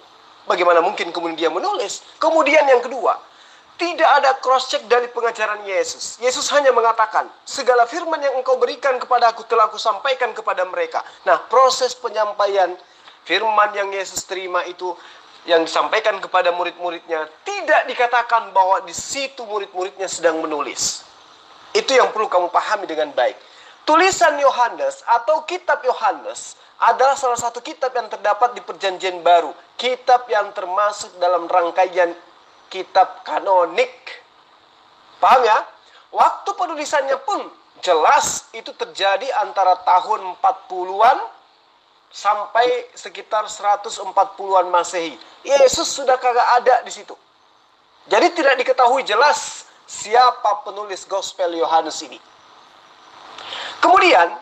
Bagaimana mungkin kemudian dia menulis? Kemudian yang kedua, tidak ada cross check dari pengajaran Yesus. Yesus hanya mengatakan, segala firman yang engkau berikan kepada aku telah aku sampaikan kepada mereka. Nah, proses penyampaian firman yang Yesus terima itu yang disampaikan kepada murid-muridnya, tidak dikatakan bahwa di situ murid-muridnya sedang menulis. Itu yang perlu kamu pahami dengan baik. Tulisan Yohanes atau kitab Yohanes adalah salah satu kitab yang terdapat di Perjanjian Baru. Kitab yang termasuk dalam rangkaian kitab kanonik. Paham ya? Waktu penulisannya pun jelas itu terjadi antara tahun 40-an sampai sekitar 140-an Masehi. Yesus sudah kagak ada di situ. Jadi tidak diketahui jelas siapa penulis Gospel Yohanes ini. Kemudian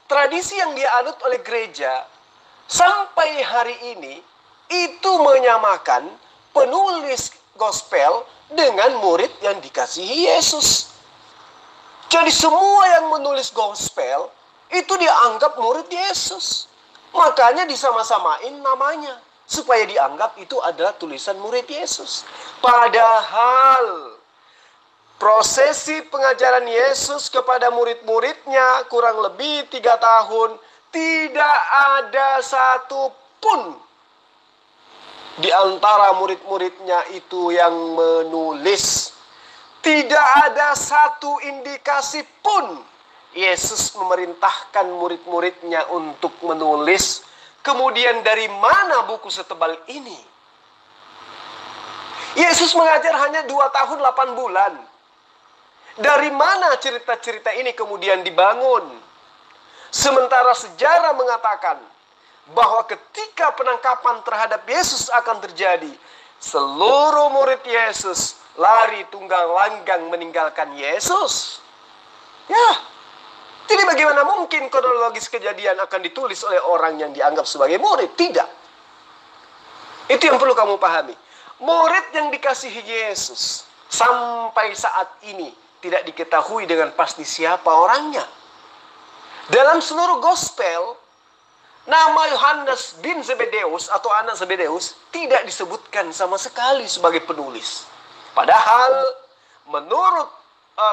tradisi yang dianut oleh gereja sampai hari ini itu menyamakan penulis gospel dengan murid yang dikasihi Yesus. Jadi semua yang menulis gospel itu dianggap murid Yesus. Makanya disama-samain namanya supaya dianggap itu adalah tulisan murid Yesus. Padahal prosesi pengajaran Yesus kepada murid-muridnya kurang lebih 3 tahun. Tidak ada satupun di antara murid-muridnya itu yang menulis. Tidak ada satu indikasi pun Yesus memerintahkan murid-muridnya untuk menulis. Kemudian dari mana buku setebal ini? Yesus mengajar hanya 2 tahun 8 bulan. Dari mana cerita-cerita ini kemudian dibangun? Sementara sejarah mengatakan bahwa ketika penangkapan terhadap Yesus akan terjadi, seluruh murid Yesus lari tunggang langgang meninggalkan Yesus. Ya, jadi bagaimana mungkin kronologis kejadian akan ditulis oleh orang yang dianggap sebagai murid? Tidak. Itu yang perlu kamu pahami. Murid yang dikasihi Yesus sampai saat ini tidak diketahui dengan pasti siapa orangnya. Dalam seluruh gospel, nama Yohanes bin Zebedeus atau anak Zebedeus tidak disebutkan sama sekali sebagai penulis. Padahal menurut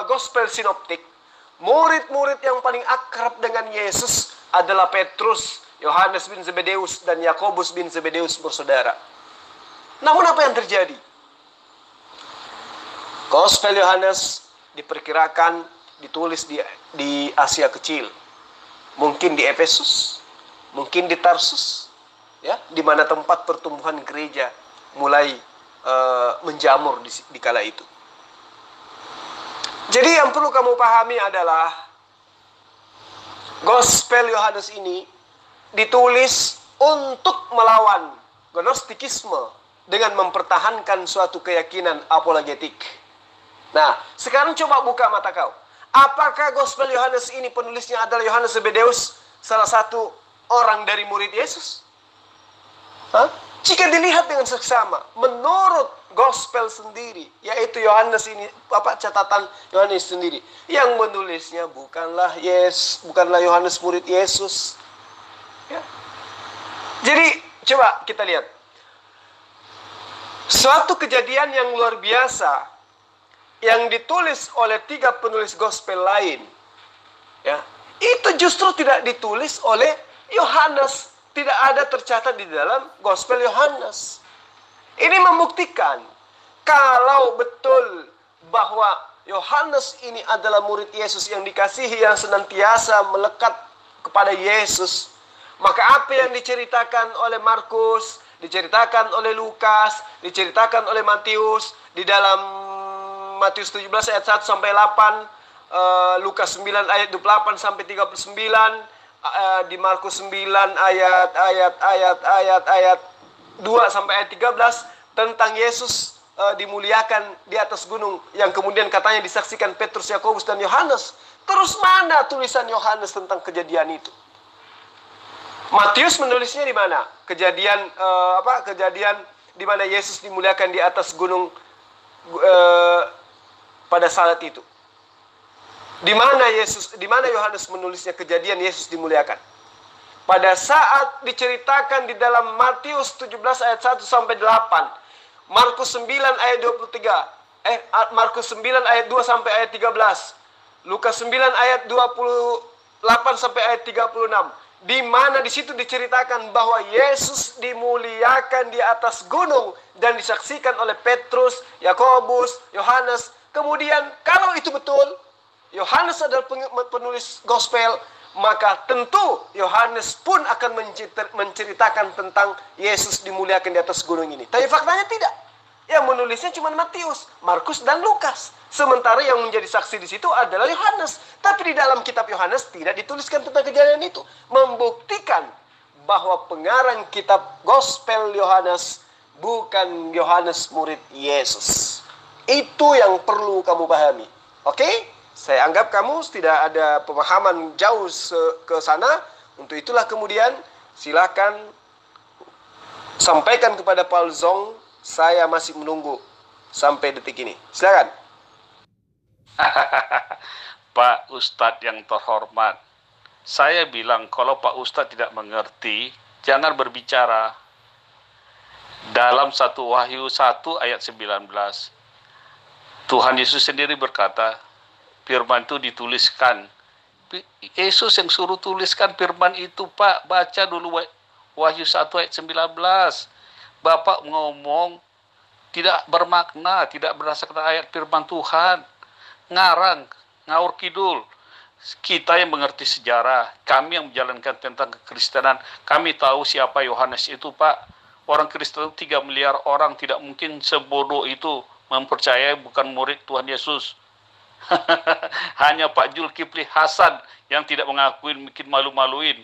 gospel sinoptik, murid-murid yang paling akrab dengan Yesus adalah Petrus, Yohanes bin Zebedeus, dan Yakobus bin Zebedeus bersaudara. Namun apa yang terjadi? Gospel Yohanes diperkirakan ditulis di Asia Kecil. Mungkin di Efesus, mungkin di Tarsus, ya, di mana tempat pertumbuhan gereja mulai menjamur di kala itu. Jadi yang perlu kamu pahami adalah Gospel Yohanes ini ditulis untuk melawan gnostikisme dengan mempertahankan suatu keyakinan apologetik. Nah, sekarang coba buka mata kau. Apakah Gospel Yohanes ini penulisnya adalah Yohanes Zebedeus, salah satu orang dari murid Yesus? Jika dilihat dengan seksama, menurut Gospel sendiri, yaitu Yohanes ini, catatan Yohanes sendiri, yang menulisnya bukanlah Yohanes murid Yesus. Ya. Jadi coba kita lihat suatu kejadian yang luar biasa yang ditulis oleh 3 penulis gospel lain, ya, itu justru tidak ditulis oleh Yohanes, tidak ada tercatat di dalam gospel Yohanes. Ini membuktikan kalau betul bahwa Yohanes ini adalah murid Yesus yang dikasihi, yang senantiasa melekat kepada Yesus, maka apa yang diceritakan oleh Markus, diceritakan oleh Lukas, diceritakan oleh Matius di dalam Matius 17 ayat 1 sampai 8, Lukas 9 ayat 28 sampai 39, di Markus 9 ayat 2 sampai ayat 13 tentang Yesus dimuliakan di atas gunung yang kemudian katanya disaksikan Petrus, Yakobus dan Yohanes. Terus mana tulisan Yohanes tentang kejadian itu? Matius menulisnya di mana? Kejadian di mana Yesus dimuliakan di atas gunung pada saat itu. Di mana Yohanes menulisnya kejadian Yesus dimuliakan? Pada saat diceritakan di dalam Matius 17 ayat 1 sampai 8, Markus 9 ayat 23, Markus 9 ayat 2 sampai ayat 13, Lukas 9 ayat 28 sampai ayat 36, di mana di situ diceritakan bahwa Yesus dimuliakan di atas gunung dan disaksikan oleh Petrus, Yakobus, Yohanes. Kemudian kalau itu betul, Yohanes adalah penulis gospel, maka tentu Yohanes pun akan menceritakan tentang Yesus dimuliakan di atas gunung ini. Tapi faktanya tidak. Yang menulisnya cuma Matius, Markus, dan Lukas. Sementara yang menjadi saksi di situ adalah Yohanes. Tapi di dalam kitab Yohanes tidak dituliskan tentang kejadian itu. Membuktikan bahwa pengarang kitab gospel Yohanes bukan Yohanes murid Yesus. Itu yang perlu kamu pahami. Oke? Saya anggap kamu tidak ada pemahaman jauh ke sana. Untuk itulah kemudian silakan sampaikan kepada Paul Zong, saya masih menunggu sampai detik ini. Silakan. Pak Ustadz yang terhormat, saya bilang kalau Pak Ustadz tidak mengerti, jangan berbicara. Dalam 1 Wahyu 1 ayat 19, Tuhan Yesus sendiri berkata, firman itu dituliskan. Yesus yang suruh tuliskan firman itu, Pak. Baca dulu Wahyu 1 ayat 19. Bapak ngomong tidak bermakna, tidak berdasarkan ayat firman Tuhan. Ngarang, ngaur kidul. Kita yang mengerti sejarah, kami yang menjalankan tentang kekristenan, kami tahu siapa Yohanes itu, Pak. Orang Kristen 3 miliar orang, tidak mungkin sebodoh itu mempercayai bukan murid Tuhan Yesus. Hanya Pak Zulkifli Hasan yang tidak mengakuin, bikin malu-maluin.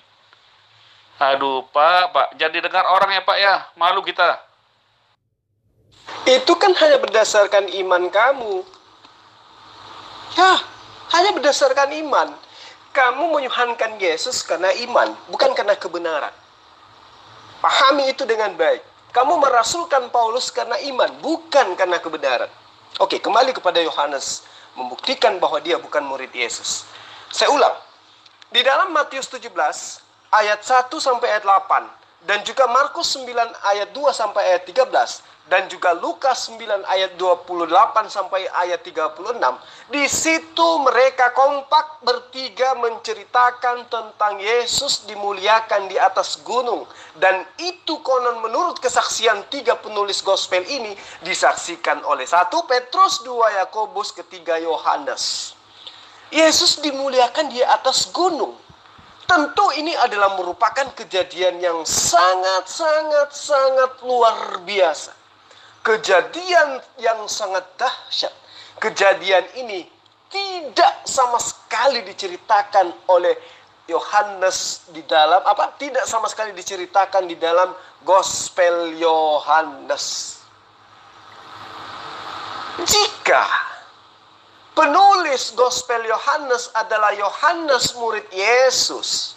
Aduh, Pak, jadi dengar orang ya, Pak ya, malu kita. Itu kan hanya berdasarkan iman kamu. Ya, hanya berdasarkan iman. Kamu menyuhankan Yesus karena iman, bukan karena kebenaran. Pahami itu dengan baik. Kamu merasulkan Paulus karena iman, bukan karena kebenaran. Oke, kembali kepada Yohanes, membuktikan bahwa dia bukan murid Yesus. Saya ulang. Di dalam Matius 17 ayat 1 sampai ayat 8 dan juga Markus 9 ayat 2 sampai ayat 13 dan juga Lukas 9 ayat 28 sampai ayat 36, di situ mereka kompak bertiga menceritakan tentang Yesus dimuliakan di atas gunung, dan itu konon menurut kesaksian 3 penulis gospel ini disaksikan oleh 1 Petrus, 2 Yakobus, 3 Yohanes. Yesus dimuliakan di atas gunung. Tentu ini adalah merupakan kejadian yang sangat luar biasa. Kejadian yang sangat dahsyat. Kejadian ini tidak sama sekali diceritakan oleh Yohanes di dalam tidak sama sekali diceritakan di dalam Gospel Yohanes. Jika penulis Gospel Yohanes adalah Yohanes murid Yesus,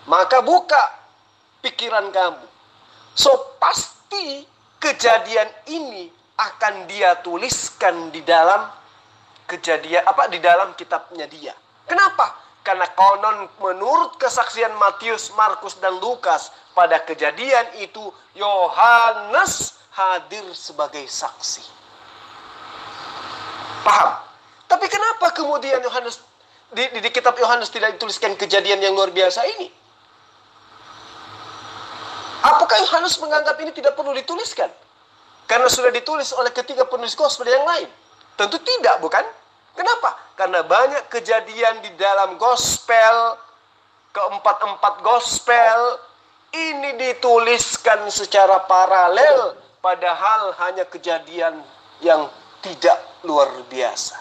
maka buka pikiran kamu. So pasti kejadian ini akan dia tuliskan di dalam di dalam kitabnya dia. Kenapa? Karena konon menurut kesaksian Matius, Markus, dan Lukas, pada kejadian itu Yohanes hadir sebagai saksi. Paham? Tapi kenapa kemudian Yohanes di kitab Yohanes tidak dituliskan kejadian yang luar biasa ini? Apakah Yohanes menganggap ini tidak perlu dituliskan? Karena sudah ditulis oleh ketiga penulis gospel yang lain? Tentu tidak, bukan? Kenapa? Karena banyak kejadian di dalam gospel, keempat gospel, ini dituliskan secara paralel, padahal hanya kejadian yang tidak luar biasa.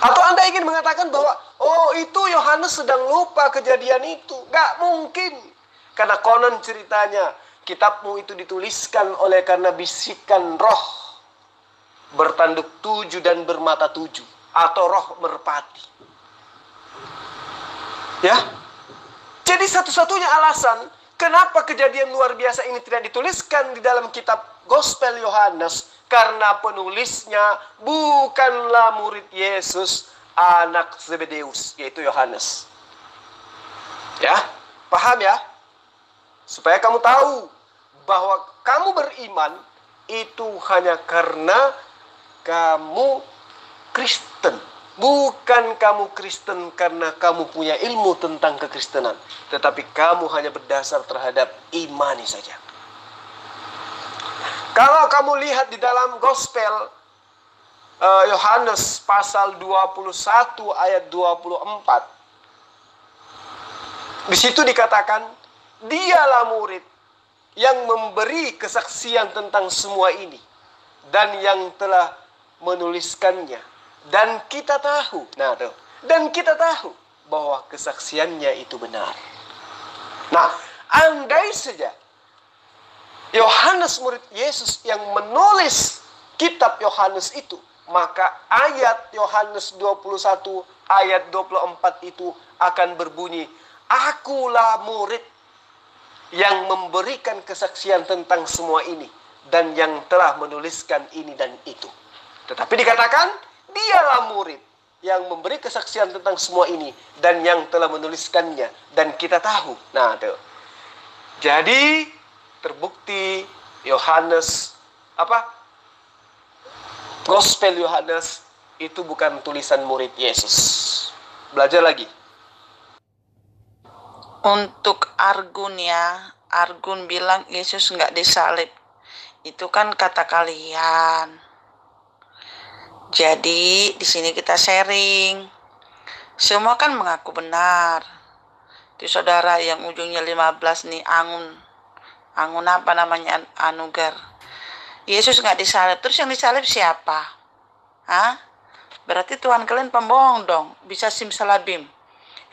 Atau Anda ingin mengatakan bahwa, oh itu Yohanes sedang lupa kejadian itu? Gak mungkin. Karena konon ceritanya, kitabmu itu dituliskan oleh karena bisikan roh bertanduk 7 dan bermata 7, atau roh merpati. Ya, jadi satu-satunya alasan kenapa kejadian luar biasa ini tidak dituliskan di dalam kitab Gospel Yohanes, karena penulisnya bukanlah murid Yesus, anak Zebedeus, yaitu Yohanes. Ya, paham ya? Supaya kamu tahu bahwa kamu beriman itu hanya karena kamu Kristen. Bukan kamu Kristen karena kamu punya ilmu tentang kekristenan, tetapi kamu hanya berdasar terhadap imani saja. Kalau kamu lihat di dalam gospel Yohanes pasal 21 ayat 24. Di situ dikatakan, dialah murid yang memberi kesaksian tentang semua ini dan yang telah menuliskannya. Dan kita tahu, dan kita tahu bahwa kesaksiannya itu benar. Nah, andai saja Yohanes murid Yesus yang menulis kitab Yohanes itu, maka ayat Yohanes 21 ayat 24 itu akan berbunyi, akulah murid yang memberikan kesaksian tentang semua ini dan yang telah menuliskan ini dan itu. Tetapi dikatakan, dialah murid yang memberi kesaksian tentang semua ini dan yang telah menuliskannya dan kita tahu. Nah, tuh. Jadi terbukti Yohanes Gospel Yohanes itu bukan tulisan murid Yesus. Belajar lagi. Untuk Argun ya, Argun bilang Yesus nggak disalib. Itu kan kata kalian. Jadi di sini kita sharing. Semua kan mengaku benar. Itu saudara yang ujungnya 15 nih, Angun apa namanya, Anuger. Yesus nggak disalib. Terus yang disalib siapa? Hah? Berarti Tuhan kalian pembohong dong. Bisa simsalabim.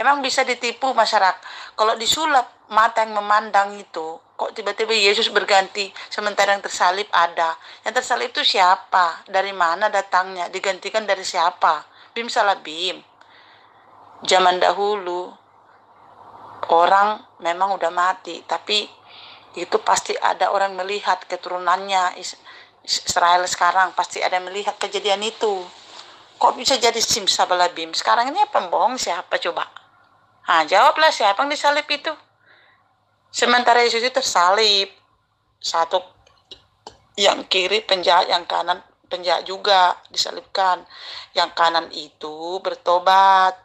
Emang bisa ditipu masyarakat. Kalau disulap, mata yang memandang itu, kok tiba-tiba Yesus berganti, sementara yang tersalib ada. Yang tersalib itu siapa? Dari mana datangnya? Digantikan dari siapa? Bim salah bim. Zaman dahulu, orang memang udah mati, tapi itu pasti ada orang melihat keturunannya. Israel sekarang pasti ada melihat kejadian itu. Kok bisa jadi simsalabim? Sekarang ini pembohong siapa coba? Jawablah, siapa yang disalib itu? Sementara Yesus itu tersalib. Satu yang kiri penjahat, yang kanan penjahat juga disalibkan. Yang kanan itu bertobat.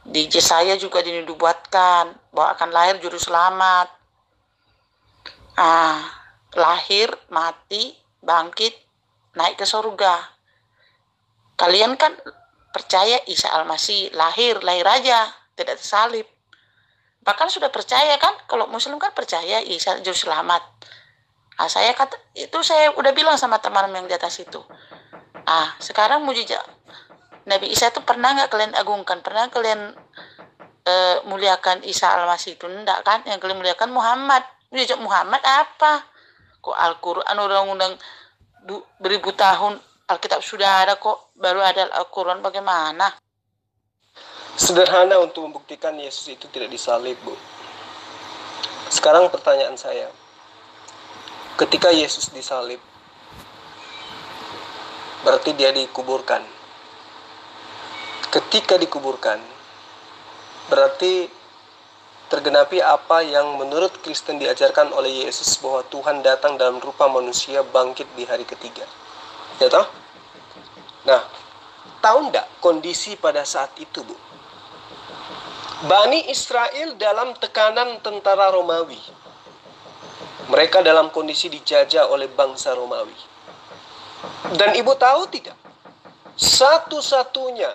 Di Yesaya juga dinubuatkan bahwa akan lahir juru selamat. Lahir, mati, bangkit, naik ke surga. Kalian kan percaya Isa Al-Masih lahir aja, tidak tersalib. Bahkan sudah percaya kan, kalau Muslim kan percaya Isa juru selamat. Saya kata, itu saya udah bilang sama teman yang di atas itu. Sekarang mujizat Nabi Isa itu pernah nggak kalian agungkan? Pernah kalian muliakan Isa Al-Masih itu? Enggak kan? Yang kalian muliakan Muhammad. Mujizat Muhammad apa? Kok Al-Quran undang-undang beribu tahun Alkitab sudah ada kok, baru ada Al-Quran, bagaimana? Sederhana untuk membuktikan Yesus itu tidak disalib, Bu. Sekarang pertanyaan saya, ketika Yesus disalib, berarti dia dikuburkan. Ketika dikuburkan, berarti tergenapi apa yang menurut Kristen diajarkan oleh Yesus, bahwa Tuhan datang dalam rupa manusia, bangkit di hari ketiga. Ya toh? Nah, tahu enggak kondisi pada saat itu, Bu? Bani Israel dalam tekanan tentara Romawi. Mereka dalam kondisi dijajah oleh bangsa Romawi. Dan Ibu tahu tidak? Satu-satunya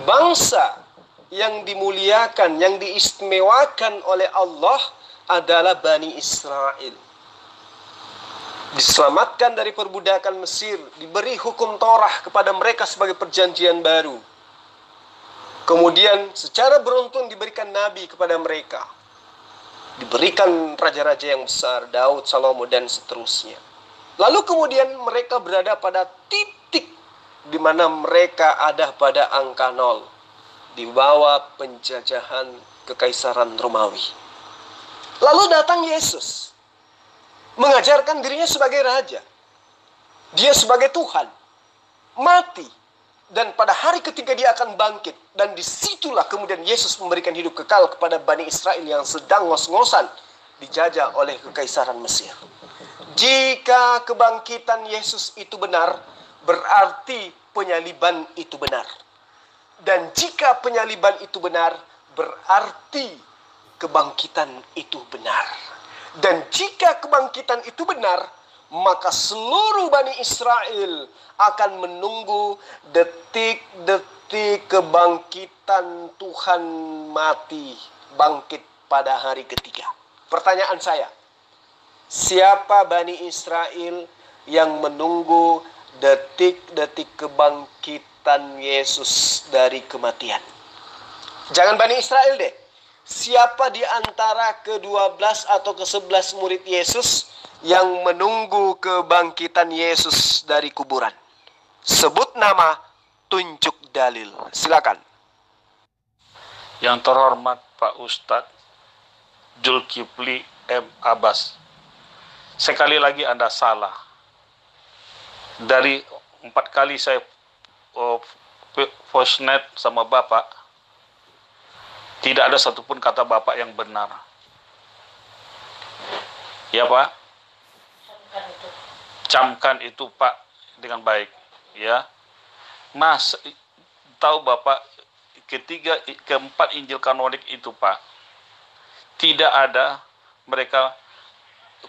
bangsa yang dimuliakan, yang diistimewakan oleh Allah adalah Bani Israel. Diselamatkan dari perbudakan Mesir, diberi hukum Torah kepada mereka sebagai perjanjian baru. Kemudian secara beruntun diberikan nabi kepada mereka. Diberikan raja-raja yang besar, Daud, Salomo, dan seterusnya. Lalu kemudian mereka berada pada titik di mana mereka ada pada angka 0. Di bawah penjajahan kekaisaran Romawi. Lalu datang Yesus. Mengajarkan dirinya sebagai raja. Dia sebagai Tuhan. Mati. Dan pada hari ketiga dia akan bangkit. Dan disitulah kemudian Yesus memberikan hidup kekal kepada Bani Israel yang sedang ngos-ngosan dijajah oleh kekaisaran Mesir. Jika kebangkitan Yesus itu benar, berarti penyaliban itu benar. Dan jika penyaliban itu benar, berarti kebangkitan itu benar. Dan jika kebangkitan itu benar, maka seluruh Bani Israel akan menunggu detik-detik kebangkitan Tuhan mati, bangkit pada hari ketiga. Pertanyaan saya, siapa Bani Israel yang menunggu detik-detik kebangkitan Yesus dari kematian? Jangan Bani Israel deh. Siapa di antara ke-12 atau ke-11 murid Yesus yang menunggu kebangkitan Yesus dari kuburan? Sebut nama, tunjuk dalil. Silakan. Yang terhormat Pak Ustadz Zulkifli M. Abbas, sekali lagi Anda salah. Dari 4 kali saya voice-net sama Bapak, tidak ada satupun kata Bapak yang benar. Ya Pak? Camkan itu Pak dengan baik. Ya. Mas, tahu Bapak, keempat Injil kanonik itu Pak, tidak ada mereka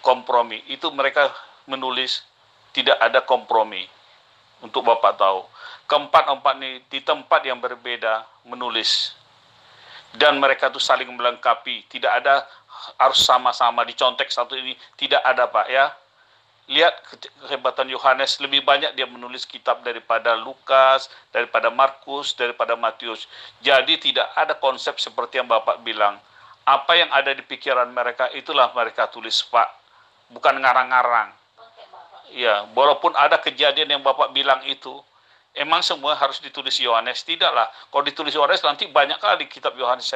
kompromi. Itu mereka menulis tidak ada kompromi. Untuk Bapak tahu, keempat-empat ini di tempat yang berbeda menulis. Dan mereka itu saling melengkapi. Tidak ada harus sama-sama dicontek satu ini. Tidak ada Pak ya. Lihat kehebatan Yohanes, lebih banyak dia menulis kitab daripada Lukas, daripada Markus, daripada Matius. Jadi tidak ada konsep seperti yang Bapak bilang. Apa yang ada di pikiran mereka itulah mereka tulis Pak. Bukan ngarang-ngarang. Ya, walaupun ada kejadian yang Bapak bilang itu, emang semua harus ditulis Yohanes? Tidaklah. Kalau ditulis Yohanes nanti banyak kali kitab Yohanes.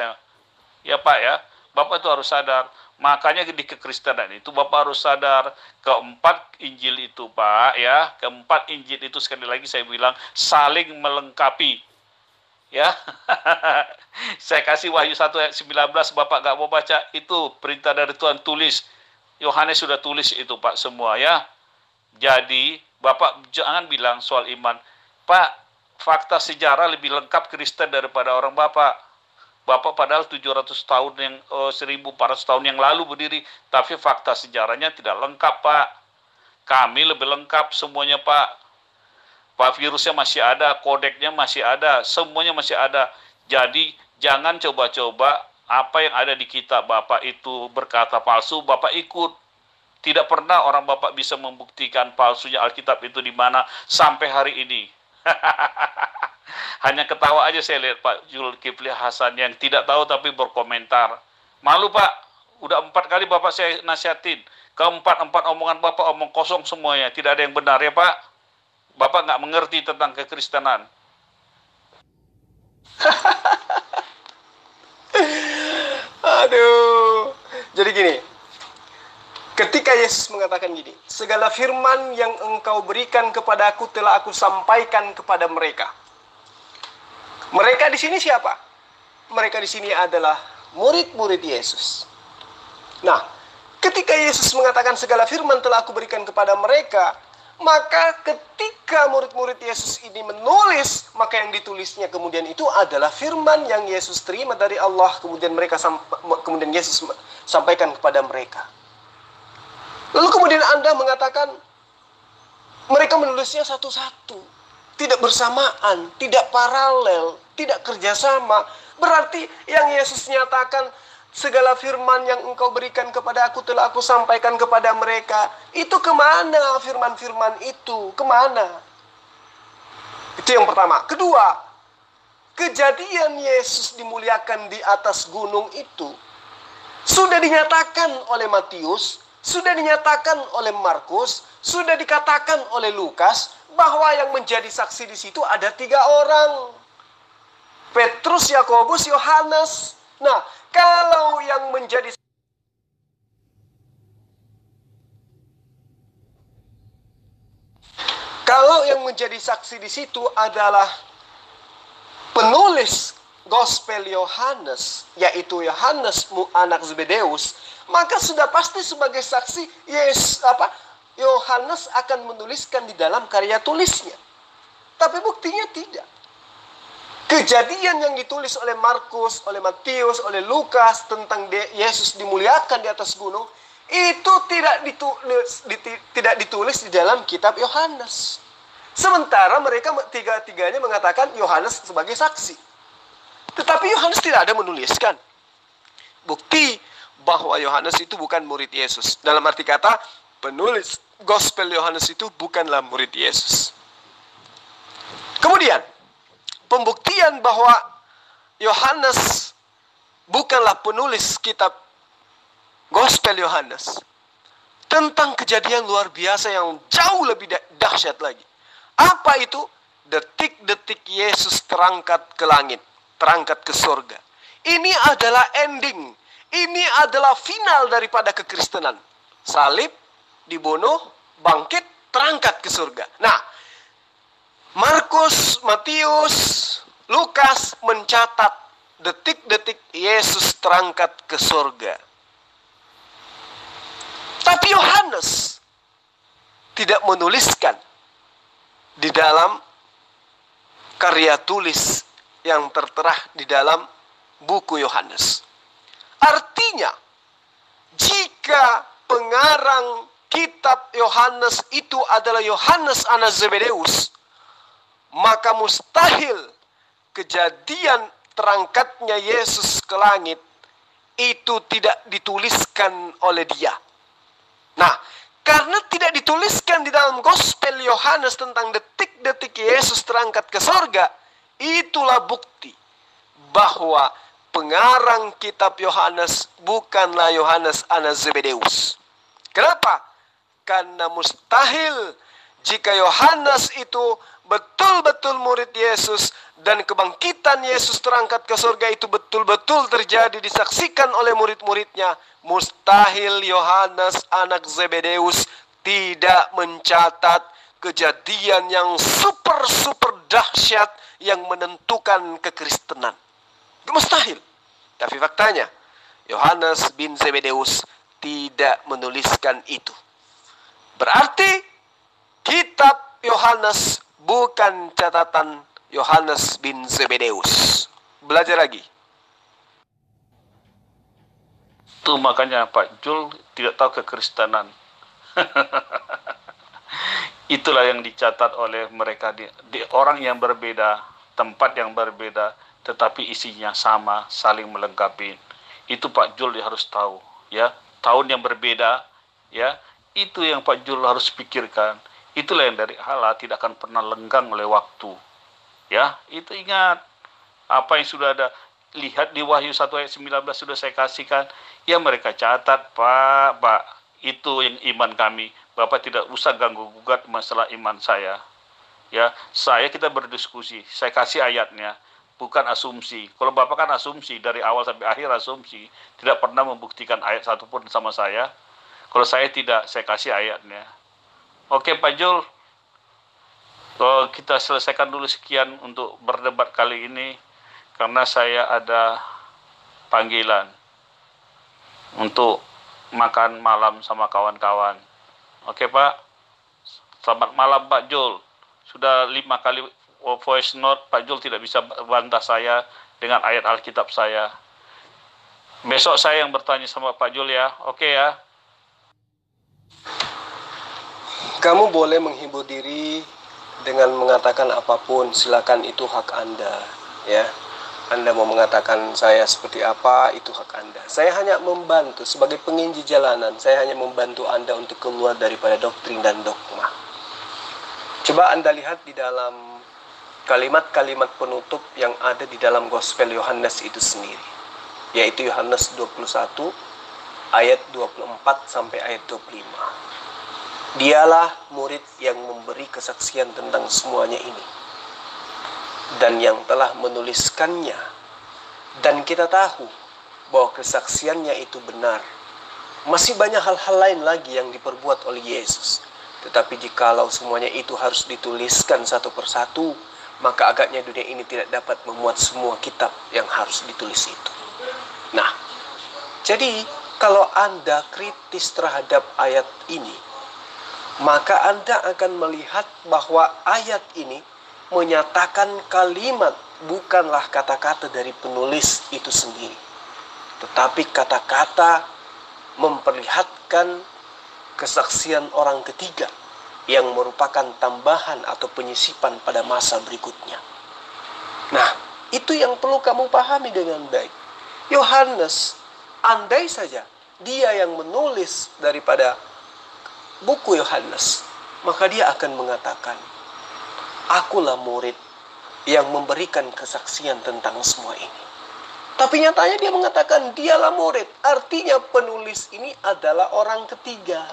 Ya Pak ya, Bapak itu harus sadar. Makanya di kekristenan itu Bapak harus sadar, keempat Injil itu Pak ya, keempat Injil itu sekali lagi saya bilang saling melengkapi. Ya. Saya kasih Wahyu 1 ayat 19, Bapak gak mau baca, itu perintah dari Tuhan, tulis. Yohanes sudah tulis itu Pak semua ya. Jadi Bapak jangan bilang soal iman, Pak, fakta sejarah lebih lengkap Kristen daripada orang Bapak. Bapak padahal 700 tahun yang 1400 tahun yang lalu berdiri, tapi fakta sejarahnya tidak lengkap Pak. Kami lebih lengkap semuanya Pak. Pak, virusnya masih ada, kodeknya masih ada, semuanya masih ada. Jadi jangan coba-coba apa yang ada di kitab Bapak itu berkata palsu, Bapak ikut. Tidak pernah orang Bapak bisa membuktikan palsunya Alkitab itu di mana sampai hari ini. Hanya ketawa aja saya lihat Pak Zulkifli Hasan yang tidak tahu tapi berkomentar. Malu Pak, udah 4 kali Bapak saya nasihatin. Keempat omongan Bapak omong kosong semuanya, tidak ada yang benar ya Pak. Bapak nggak mengerti tentang kekristenan. Aduh. Jadi gini, ketika Yesus mengatakan gini, segala firman yang engkau berikan kepada aku telah aku sampaikan kepada mereka. Mereka di sini siapa? Mereka di sini adalah murid-murid Yesus. Nah, ketika Yesus mengatakan segala firman telah aku berikan kepada mereka, maka ketika murid-murid Yesus ini menulis, maka yang ditulisnya kemudian itu adalah firman yang Yesus terima dari Allah, kemudian Yesus sampaikan kepada mereka. Lalu kemudian Anda mengatakan mereka menulisnya satu-satu, tidak bersamaan, tidak paralel, tidak kerjasama. Berarti yang Yesus nyatakan segala firman yang engkau berikan kepada aku telah aku sampaikan kepada mereka. Itu kemana firman-firman itu? Kemana? Itu yang pertama. Kedua, kejadian Yesus dimuliakan di atas gunung itu sudah dinyatakan oleh Matius, sudah dinyatakan oleh Markus, sudah dikatakan oleh Lukas, bahwa yang menjadi saksi di situ ada 3 orang. Petrus, Yakobus, Yohanes. Nah, kalau yang menjadi saksi di situ adalah penulis Gospel Yohanes, yaitu Yohanes anak Zebedeus, maka sudah pasti sebagai saksi Yohanes akan menuliskan di dalam karya tulisnya. Tapi buktinya tidak. Kejadian yang ditulis oleh Markus, oleh Matius, oleh Lukas tentang Yesus dimuliakan di atas gunung, itu tidak ditulis di dalam kitab Yohanes. Sementara mereka tiga-tiganya mengatakan Yohanes sebagai saksi. Tetapi Yohanes tidak ada menuliskan. Bukti bahwa Yohanes itu bukan murid Yesus. Dalam arti kata, penulis Gospel Yohanes itu bukanlah murid Yesus. Kemudian, pembuktian bahwa Yohanes bukanlah penulis kitab Gospel Yohanes tentang kejadian luar biasa yang jauh lebih dahsyat lagi. Apa itu? Detik-detik Yesus terangkat ke langit, terangkat ke surga. Ini adalah ending. Ini adalah final daripada kekristenan. Salib, dibunuh, bangkit, terangkat ke surga. Nah, Markus, Matius, Lukas mencatat detik-detik Yesus terangkat ke surga. Tapi Yohanes tidak menuliskan di dalam karya tulis yang tertera di dalam buku Yohanes. Artinya, jika pengarang kitab Yohanes itu adalah Yohanes anak Zebedeus, maka mustahil kejadian terangkatnya Yesus ke langit itu tidak dituliskan oleh dia. Nah, karena tidak dituliskan di dalam Gospel Yohanes tentang detik-detik Yesus terangkat ke surga, itulah bukti bahwa pengarang kitab Yohanes bukanlah Yohanes anak Zebedeus. Kenapa? Karena mustahil jika Yohanes itu betul-betul murid Yesus dan kebangkitan Yesus terangkat ke surga itu betul-betul terjadi disaksikan oleh murid-muridnya, mustahil Yohanes anak Zebedeus tidak mencatat kejadian yang super dahsyat yang menentukan kekristenan. Itu mustahil. Tapi faktanya, Yohanes bin Zebedeus tidak menuliskan itu. Berarti kitab Yohanes bukan catatan Yohanes bin Zebedeus. Belajar lagi. Itu makanya Pak Jul tidak tahu kekristenan. Itulah yang dicatat oleh mereka di orang yang berbeda, tempat yang berbeda, tetapi isinya sama, saling melengkapi. Itu Pak Jul harus tahu, ya. Tahun yang berbeda, ya. Itu yang Pak Jul harus pikirkan. Itulah yang dari Allah tidak akan pernah lenggang oleh waktu. Ya, itu ingat. Apa yang sudah ada, lihat di Wahyu 1 ayat 19 sudah saya kasihkan. Ya mereka catat, Pak, itu yang iman kami. Bapak tidak usah ganggu-gugat masalah iman saya. Ya, kita berdiskusi. Saya kasih ayatnya, bukan asumsi. Kalau Bapak kan asumsi, dari awal sampai akhir asumsi. Tidak pernah membuktikan ayat satupun sama saya. Kalau saya tidak, saya kasih ayatnya. Oke Pak Jul, kita selesaikan dulu sekian untuk berdebat kali ini. Karena saya ada panggilan untuk makan malam sama kawan-kawan. Oke Pak, selamat malam Pak Jul. Sudah 5 kali voice note, Pak Jul tidak bisa bantah saya dengan ayat Alkitab saya. Besok saya yang bertanya sama Pak Jul ya, oke ya. Kamu boleh menghibur diri dengan mengatakan apapun, silakan, itu hak Anda, ya. Anda mau mengatakan saya seperti apa, itu hak Anda. Saya hanya membantu sebagai penginjil jalanan, saya hanya membantu Anda untuk keluar daripada doktrin dan dogma. Coba Anda lihat di dalam kalimat-kalimat penutup yang ada di dalam Gospel Yohanes itu sendiri, yaitu Yohanes 21 ayat 24 sampai ayat 25. Dialah murid yang memberi kesaksian tentang semuanya ini, dan yang telah menuliskannya. Dan kita tahu bahwa kesaksiannya itu benar. Masih banyak hal-hal lain lagi yang diperbuat oleh Yesus. Tetapi jikalau semuanya itu harus dituliskan satu persatu, maka agaknya dunia ini tidak dapat memuat semua kitab yang harus ditulis itu. Nah, jadi kalau Anda kritis terhadap ayat ini, maka Anda akan melihat bahwa ayat ini menyatakan kalimat bukanlah kata-kata dari penulis itu sendiri, tetapi kata-kata memperlihatkan kesaksian orang ketiga yang merupakan tambahan atau penyisipan pada masa berikutnya. Nah, itu yang perlu kamu pahami dengan baik. Yohanes, andai saja dia yang menulis daripada buku Yohanes, maka dia akan mengatakan, akulah murid yang memberikan kesaksian tentang semua ini. Tapi nyatanya dia mengatakan dialah murid. Artinya penulis ini adalah orang ketiga.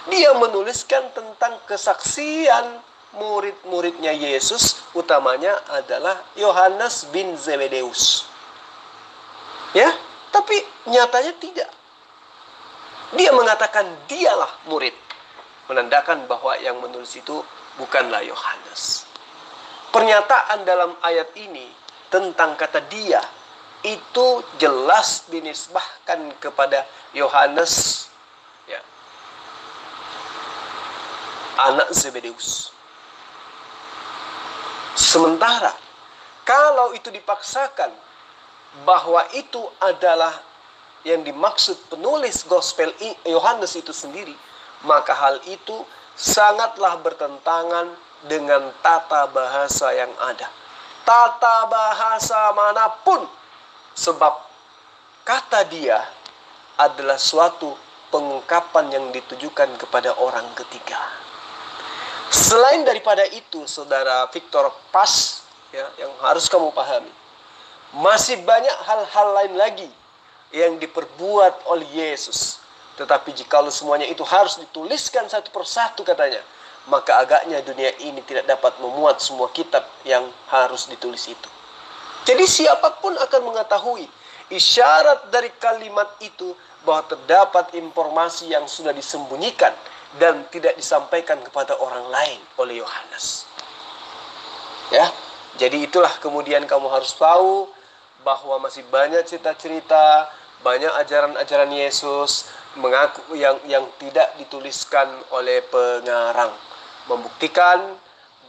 Dia menuliskan tentang kesaksian murid-muridnya Yesus, utamanya adalah Yohanes bin Zebedeus. Ya, tapi nyatanya tidak. Dia mengatakan dialah murid, menandakan bahwa yang menulis itu bukanlah Yohanes. Pernyataan dalam ayat ini tentang kata dia itu jelas dinisbahkan kepada Yohanes, ya, anak Zebedeus. Sementara kalau itu dipaksakan bahwa itu adalah yang dimaksud penulis gospel Yohanes itu sendiri, maka hal itu sangatlah bertentangan dengan tata bahasa yang ada. Tata bahasa manapun, sebab kata dia adalah suatu pengungkapan yang ditujukan kepada orang ketiga. Selain daripada itu, saudara Victor Pas, ya, yang harus kamu pahami, masih banyak hal-hal lain lagi yang diperbuat oleh Yesus. Tetapi jikalau semuanya itu harus dituliskan satu persatu katanya, maka agaknya dunia ini tidak dapat memuat semua kitab yang harus ditulis itu. Jadi siapapun akan mengetahui isyarat dari kalimat itu bahwa terdapat informasi yang sudah disembunyikan dan tidak disampaikan kepada orang lain oleh Yohanes. Ya, jadi itulah kemudian kamu harus tahu bahwa masih banyak cerita-cerita, banyak ajaran-ajaran Yesus mengaku yang tidak dituliskan oleh pengarang, membuktikan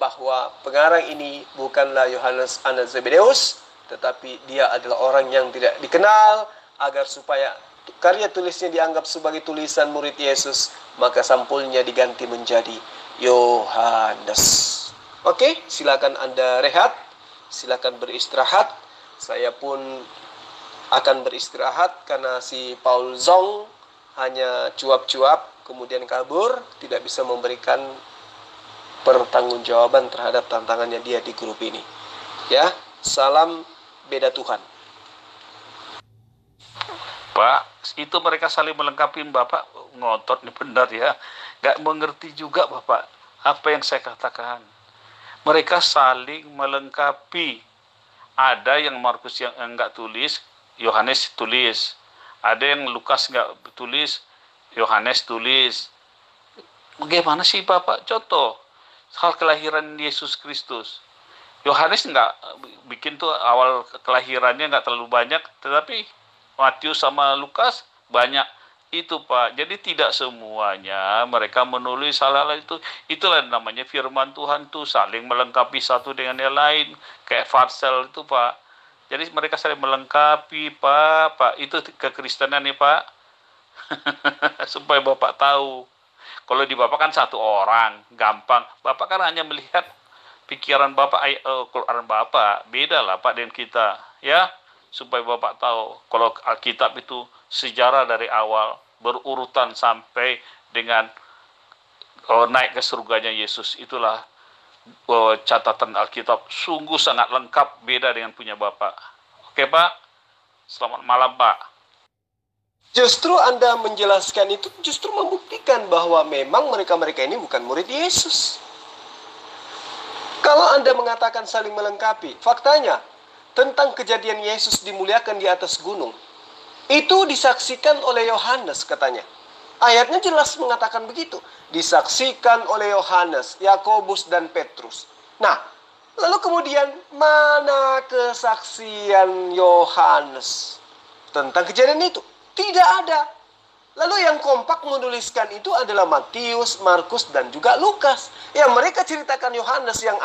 bahwa pengarang ini bukanlah Yohanes anak Zebedeus, tetapi dia adalah orang yang tidak dikenal, agar supaya karya tulisnya dianggap sebagai tulisan murid Yesus, maka sampulnya diganti menjadi Yohanes. Oke, silakan Anda rehat, silakan beristirahat. Saya pun akan beristirahat karena si Paul Zong hanya cuap-cuap kemudian kabur, tidak bisa memberikan pertanggungjawaban terhadap tantangannya dia di grup ini. Ya, salam beda Tuhan. Pak, itu mereka saling melengkapi. Bapak ngotot nih, benar ya. Gak mengerti juga Bapak apa yang saya katakan. Mereka saling melengkapi. Ada yang Markus yang enggak tulis, Yohanes tulis. Ada yang Lukas enggak tulis, Yohanes tulis. Bagaimana sih Bapak? Contoh, hal kelahiran Yesus Kristus. Yohanes enggak bikin tuh awal kelahirannya enggak terlalu banyak, tetapi Matius sama Lukas banyak. Itu Pak, jadi tidak semuanya mereka menulis hal-hal itu. Itulah namanya firman Tuhan tuh saling melengkapi satu dengan yang lain. Kayak Farsel itu Pak. Jadi mereka saling melengkapi Pak. Itu kekristenan nih Pak. Supaya Bapak tahu. Kalau di Bapak kan satu orang, gampang. Bapak kan hanya melihat pikiran Bapak, Quran Bapak. Beda lah Pak dengan kita. Ya, supaya Bapak tahu. Kalau Alkitab itu sejarah dari awal berurutan sampai dengan naik ke surganya Yesus. Itulah catatan Alkitab, sungguh sangat lengkap, beda dengan punya Bapak. Oke Pak, selamat malam Pak. Justru Anda menjelaskan itu justru membuktikan bahwa memang mereka-mereka ini bukan murid Yesus. Kalau Anda mengatakan saling melengkapi, faktanya tentang kejadian Yesus dimuliakan di atas gunung, itu disaksikan oleh Yohanes katanya. Ayatnya jelas mengatakan begitu. Disaksikan oleh Yohanes, Yakobus, dan Petrus. Nah, lalu kemudian mana kesaksian Yohanes tentang kejadian itu? Tidak ada. Lalu yang kompak menuliskan itu adalah Matius, Markus, dan juga Lukas. Yang mereka ceritakan Yohanes yang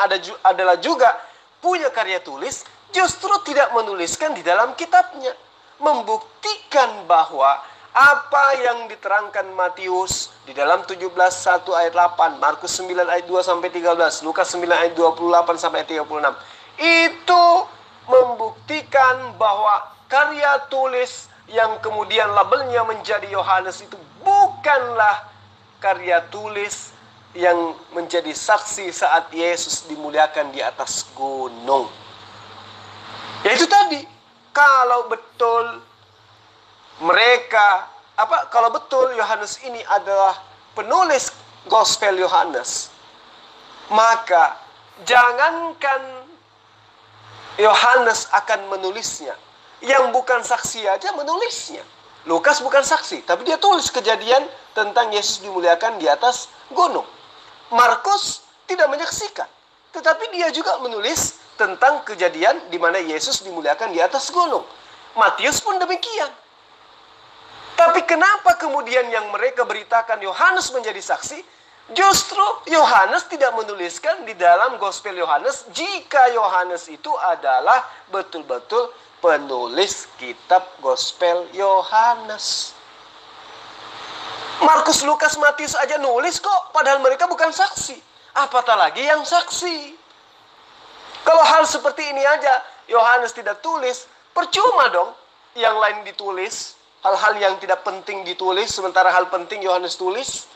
adalah juga punya karya tulis, justru tidak menuliskan di dalam kitabnya. Membuktikan bahwa Apa yang diterangkan Matius di dalam 17:1 ayat 8, Markus 9 ayat 2 sampai 13, Lukas 9 ayat 28 sampai 36. Itu membuktikan bahwa karya tulis yang kemudian labelnya menjadi Yohanes itu bukanlah karya tulis yang menjadi saksi saat Yesus dimuliakan di atas gunung. Yaitu tadi, kalau betul kalau betul Yohanes ini adalah penulis Gospel Yohanes, maka jangankan Yohanes akan menulisnya, yang bukan saksi aja menulisnya. Lukas bukan saksi, tapi dia tulis kejadian tentang Yesus dimuliakan di atas gunung. Markus tidak menyaksikan, tetapi dia juga menulis tentang kejadian di mana Yesus dimuliakan di atas gunung. Matius pun demikian. Tapi kenapa kemudian yang mereka beritakan Yohanes menjadi saksi, justru Yohanes tidak menuliskan di dalam Gospel Yohanes jika Yohanes itu adalah betul-betul penulis kitab Gospel Yohanes. Markus, Lukas, Matius aja nulis kok, padahal mereka bukan saksi. Apatah lagi yang saksi. Kalau hal seperti ini aja Yohanes tidak tulis, percuma dong yang lain ditulis. Hal-hal yang tidak penting ditulis, sementara hal penting Yohanes tulis.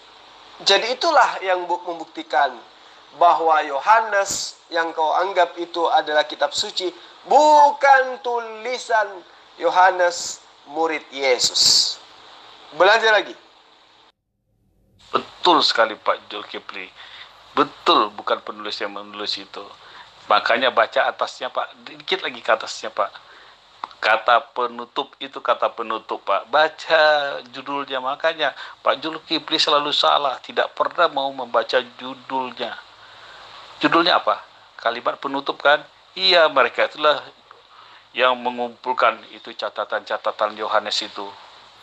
Jadi itulah yang membuktikan bahwa Yohanes yang kau anggap itu adalah kitab suci bukan tulisan Yohanes murid Yesus. Belajar lagi. Betul sekali Pak Zulkifli. Betul, bukan penulis yang menulis itu. Makanya baca atasnya Pak, dikit lagi ke atasnya Pak. Kata penutup itu kata penutup Pak. Baca judulnya, makanya Pak Zulkifli selalu salah, tidak pernah mau membaca judulnya. Judulnya apa? Kalimat penutup kan? Iya, mereka itulah yang mengumpulkan itu catatan-catatan Yohanes itu.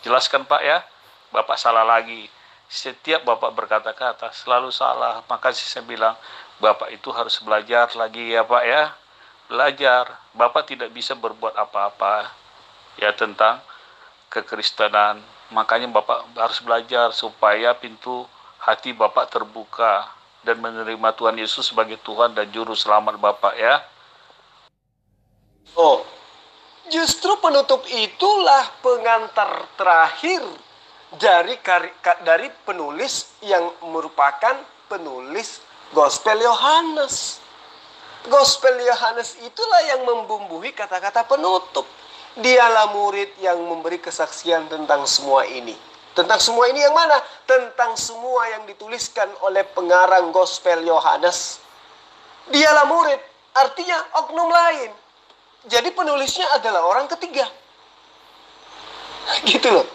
Jelaskan Pak ya, Bapak salah lagi. Setiap Bapak berkata-kata selalu salah. Makanya saya bilang, Bapak itu harus belajar lagi ya Pak ya. Belajar, Bapak tidak bisa berbuat apa-apa ya tentang kekristenan. Makanya Bapak harus belajar supaya pintu hati Bapak terbuka dan menerima Tuhan Yesus sebagai Tuhan dan Juru Selamat Bapak ya. Oh, justru penutup itulah pengantar terakhir dari penulis yang merupakan penulis Gospel Yohanes. Gospel Yohanes itulah yang membumbuhi kata-kata penutup. Dialah murid yang memberi kesaksian tentang semua ini. Tentang semua ini yang mana? Tentang semua yang dituliskan oleh pengarang Gospel Yohanes. Dialah murid, artinya oknum lain. Jadi penulisnya adalah orang ketiga. Gitu loh.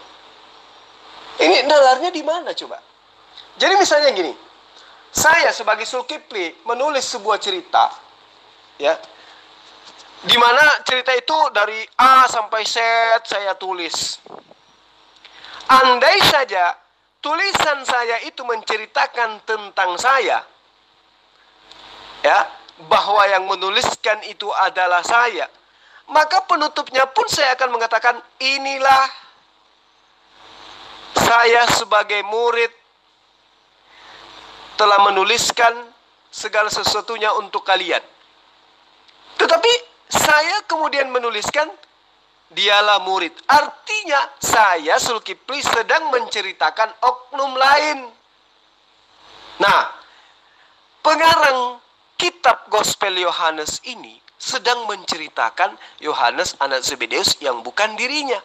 Ini nalarnya di mana coba? Jadi misalnya gini. Saya sebagai Zulkifli menulis sebuah cerita, ya, di mana cerita itu dari A sampai Z saya tulis. Andai saja tulisan saya itu menceritakan tentang saya, ya, bahwa yang menuliskan itu adalah saya, maka penutupnya pun saya akan mengatakan, inilah saya sebagai murid telah menuliskan segala sesuatunya untuk kalian. Tetapi saya kemudian menuliskan dialah murid. Artinya saya Zulkifli sedang menceritakan oknum lain. Nah, pengarang kitab Gospel Yohanes ini sedang menceritakan Yohanes anak Zebedeus yang bukan dirinya.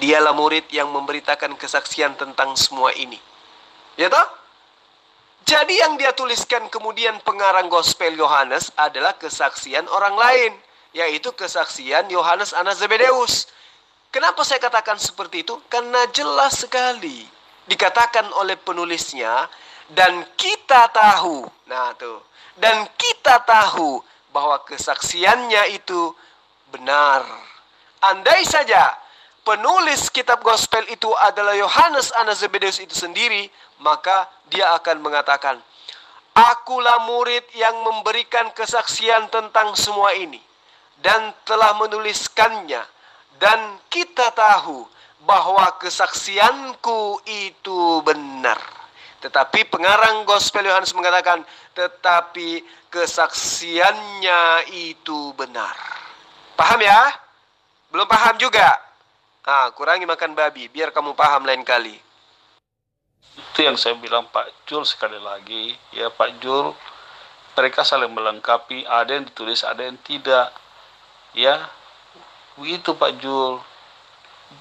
Dialah murid yang memberitakan kesaksian tentang semua ini. Ya toh? Jadi yang dia tuliskan kemudian pengarang Gospel Yohanes adalah kesaksian orang lain, yaitu kesaksian Yohanes anak Zebedeus. Kenapa saya katakan seperti itu? Karena jelas sekali dikatakan oleh penulisnya, dan kita tahu, nah tuh, dan kita tahu bahwa kesaksiannya itu benar. Andai saja penulis kitab Gospel itu adalah Yohanes anak Zebedeus itu sendiri, maka dia akan mengatakan, akulah murid yang memberikan kesaksian tentang semua ini dan telah menuliskannya, dan kita tahu bahwa kesaksianku itu benar. Tetapi pengarang Gospel Yohanes mengatakan, tetapi kesaksiannya itu benar. Paham ya? Belum paham juga? Nah, kurangi makan babi, biar kamu paham lain kali. Itu yang saya bilang Pak Jul sekali lagi. Ya Pak Jul, mereka saling melengkapi, ada yang ditulis, ada yang tidak. Ya, begitu Pak Jul.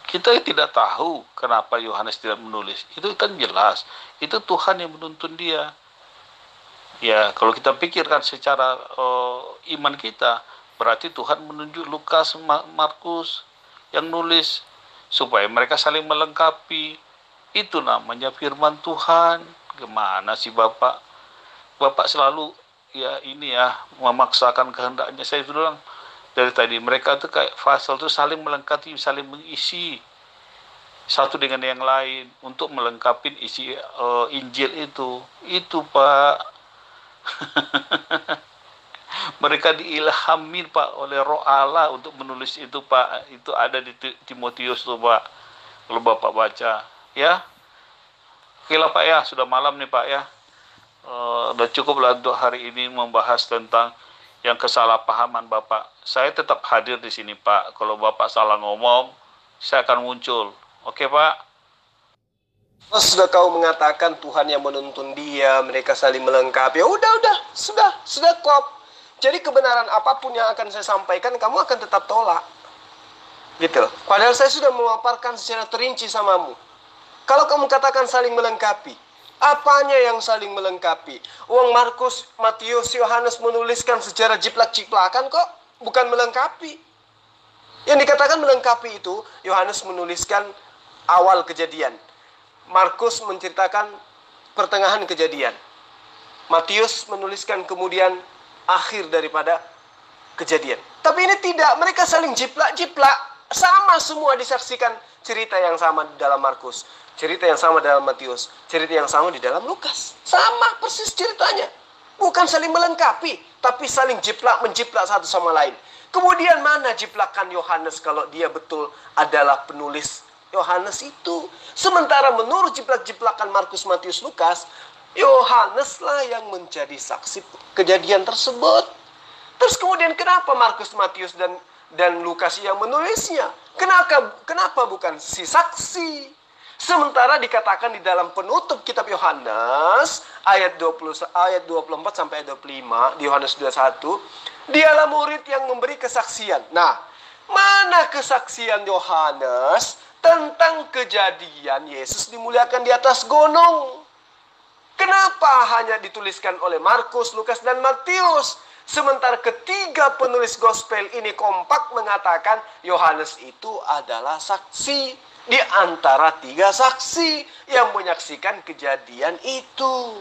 Kita tidak tahu kenapa Yohanes tidak menulis. Itu kan jelas. Itu Tuhan yang menuntun dia. Ya, kalau kita pikirkan secara iman kita, berarti Tuhan menunjuk Lukas, Markus yang nulis supaya mereka saling melengkapi. Itu namanya firman Tuhan. Gimana sih Bapak? Bapak selalu ya ini ya memaksakan kehendaknya. Saya bilang dari tadi, mereka tuh kayak fasal tuh saling melengkapi, saling mengisi satu dengan yang lain untuk melengkapi isi Injil itu. Itu Pak. Mereka diilhamin Pak oleh Roh Allah untuk menulis itu Pak. Itu ada di Timotius tuh Pak. Kalau Bapak baca, ya. Oke lah Pak ya, sudah malam nih Pak ya. Udah cukup lah untuk hari ini membahas tentang yang kesalahpahaman Bapak. Saya tetap hadir di sini Pak. Kalau Bapak salah ngomong, saya akan muncul. Oke Pak? Sudah kau mengatakan Tuhan yang menuntun dia, mereka saling melengkapi. Sudah klop. Jadi kebenaran apapun yang akan saya sampaikan, kamu akan tetap tolak. Gitu. Padahal saya sudah memaparkan secara terinci samamu. Kalau kamu katakan saling melengkapi, apanya yang saling melengkapi? Uang Markus, Matius, Yohanes menuliskan secara jiplak-jiplakan kok, bukan melengkapi. Yang dikatakan melengkapi itu, Yohanes menuliskan awal kejadian. Markus menceritakan pertengahan kejadian. Matius menuliskan kemudian akhir daripada kejadian. Tapi ini tidak, mereka saling jiplak-jiplak. Sama semua disaksikan cerita yang sama di dalam Markus, cerita yang sama dalam Matius, cerita yang sama di dalam Lukas. Sama persis ceritanya. Bukan saling melengkapi, tapi saling menjiplak satu sama lain. Kemudian mana jiplakan Yohanes kalau dia betul adalah penulis Yohanes itu? Sementara menurut jiplak-jiplakan Markus, Matius, Lukas, Yohaneslah yang menjadi saksi kejadian tersebut. Terus kemudian kenapa Markus, Matius, dan Lukas yang menulisnya? Kenapa bukan si saksi? Sementara dikatakan di dalam penutup kitab Yohanes ayat 24 sampai ayat 25 di Yohanes 21, dialah murid yang memberi kesaksian. Nah, mana kesaksian Yohanes tentang kejadian Yesus dimuliakan di atas gunung? Kenapa hanya dituliskan oleh Markus, Lukas, dan Matius? Sementara ketiga penulis gospel ini kompak mengatakan Yohanes itu adalah saksi di antara tiga saksi yang menyaksikan kejadian itu.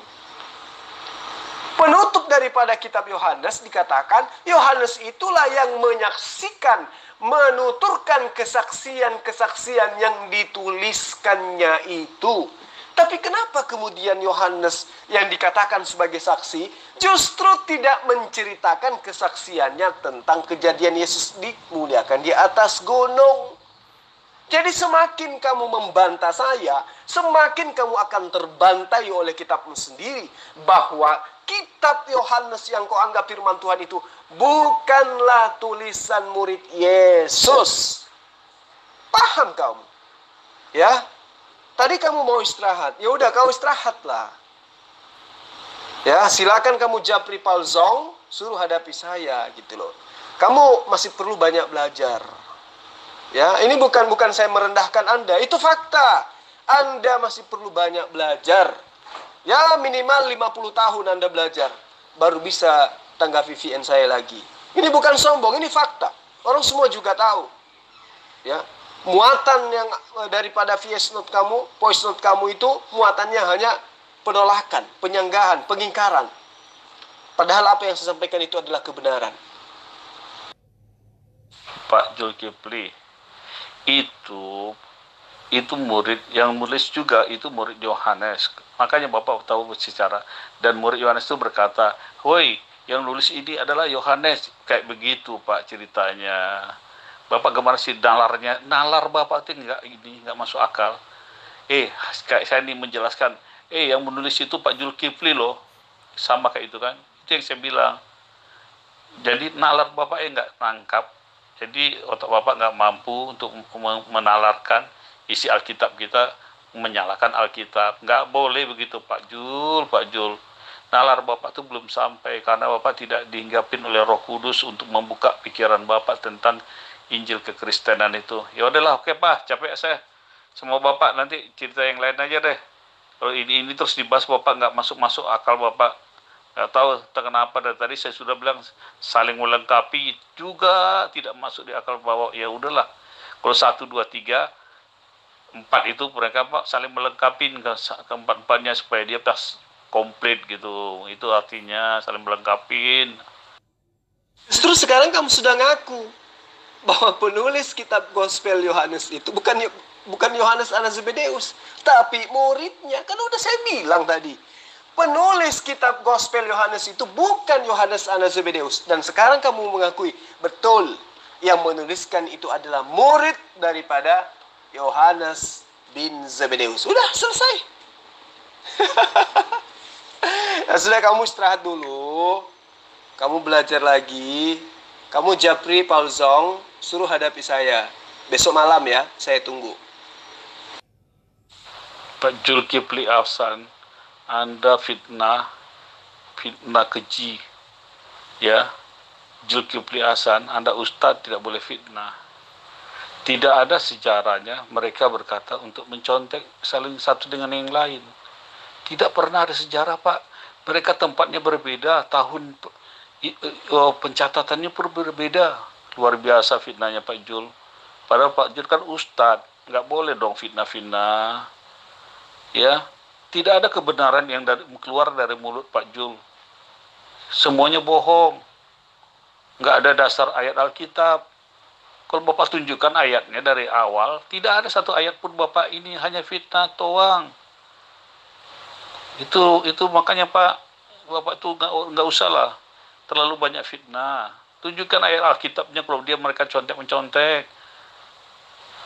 Penutup daripada kitab Yohanes dikatakan Yohanes itulah yang menyaksikan, menuturkan kesaksian-kesaksian yang dituliskannya itu. Tapi kenapa kemudian Yohanes yang dikatakan sebagai saksi justru tidak menceritakan kesaksiannya tentang kejadian Yesus dimuliakan di atas gunung? Jadi semakin kamu membantah saya, semakin kamu akan terbantai oleh kitabmu sendiri. Bahwa kitab Yohanes yang kau anggap firman Tuhan itu bukanlah tulisan murid Yesus. Paham kamu? Ya? Tadi kamu mau istirahat, ya udah kau istirahatlah. Ya, silakan kamu japri palzong, suruh hadapi saya gitu loh. Kamu masih perlu banyak belajar. Ya, ini bukan saya merendahkan Anda, itu fakta. Anda masih perlu banyak belajar. Ya, minimal 50 tahun Anda belajar baru bisa tanggapi VN saya lagi. Ini bukan sombong, ini fakta. Orang semua juga tahu. Ya. Muatan yang daripada voice note kamu itu muatannya hanya penolakan, penyanggahan, pengingkaran. Padahal apa yang saya sampaikan itu adalah kebenaran. Pak Zulkifli, itu murid yang nulis juga, itu murid Yohanes. Makanya Bapak tahu secara, dan murid Yohanes itu berkata, "Woi, yang nulis ini adalah Yohanes." Kayak begitu Pak ceritanya. Bapak gimana sih nalarnya? Nalar Bapak itu nggak masuk akal. Kayak saya ini menjelaskan, yang menulis itu Pak Zulkifli loh, sama kayak itu kan. Itu yang saya bilang. Jadi nalar Bapak nggak nangkap. Jadi otak Bapak nggak mampu untuk menalarkan isi Alkitab kita, menyalahkan Alkitab. Nggak boleh begitu Pak Jul. Nalar Bapak itu belum sampai karena Bapak tidak dihinggapin oleh Roh Kudus untuk membuka pikiran Bapak tentang Injil kekristenan itu. Ya udahlah, oke Pak, capek saya. Semua Bapak nanti cerita yang lain aja deh. Kalau ini terus dibahas Bapak nggak masuk akal Bapak. Nggak tahu kenapa dari tadi saya sudah bilang saling melengkapi juga tidak masuk di akal bawah. Ya udahlah, kalau 1, 2, 3, 4 itu mereka Pak saling melengkapi keempat-empatnya supaya dia pas komplit gitu. Itu artinya saling melengkapi. Justru sekarang kamu sudah ngaku bahwa penulis kitab Gospel Yohanes itu bukan Yohanes Anak Zebedeus, tapi muridnya. Kan udah saya bilang tadi. Penulis kitab Gospel Yohanes itu bukan Yohanes Anak Zebedeus. Dan sekarang kamu mengakui, betul, yang menuliskan itu adalah murid daripada Yohanes bin Zebedeus. Udah, selesai. Nah, sudah, kamu istirahat dulu. Kamu belajar lagi. Kamu Japri Paulzong, suruh hadapi saya. Besok malam ya, saya tunggu. Pak Zulkifli Hasan, Anda fitnah keji, ya. Zulkifli Hasan, Anda ustadz, tidak boleh fitnah. Tidak ada sejarahnya mereka berkata untuk mencontek saling satu dengan yang lain. Tidak pernah ada sejarah Pak. Mereka tempatnya berbeda, tahun pencatatannya pun berbeda. Luar biasa fitnahnya Pak Jul. Padahal Pak Jul kan ustadz, nggak boleh dong fitnah-fitnah, ya. Tidak ada kebenaran yang keluar dari mulut Pak Jul. Semuanya bohong. Nggak ada dasar ayat Alkitab. Kalau Bapak tunjukkan ayatnya dari awal, tidak ada satu ayat pun Bapak ini hanya fitnah doang. Itu makanya Pak, Bapak itu nggak usah lah terlalu banyak fitnah. Tunjukkan ayat Alkitabnya kalau mereka contek-mencontek.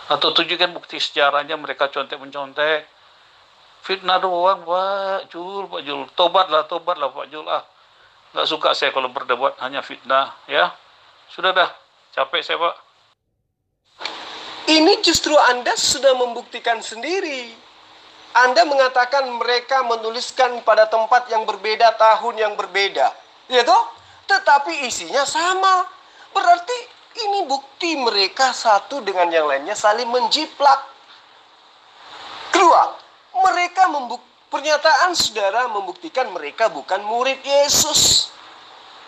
Atau tunjukkan bukti sejarahnya mereka contek-mencontek. Fitnah doang Pak Jul. Tobatlah Pak Jul. Nggak suka saya kalau berdebat hanya fitnah, ya. Sudah dah, capek saya Pak. Ini justru Anda sudah membuktikan sendiri. Anda mengatakan mereka menuliskan pada tempat yang berbeda, tahun yang berbeda, ya toh? Tetapi isinya sama. Berarti ini bukti mereka satu dengan yang lainnya saling menjiplak. Kedua, pernyataan saudara membuktikan mereka bukan murid Yesus.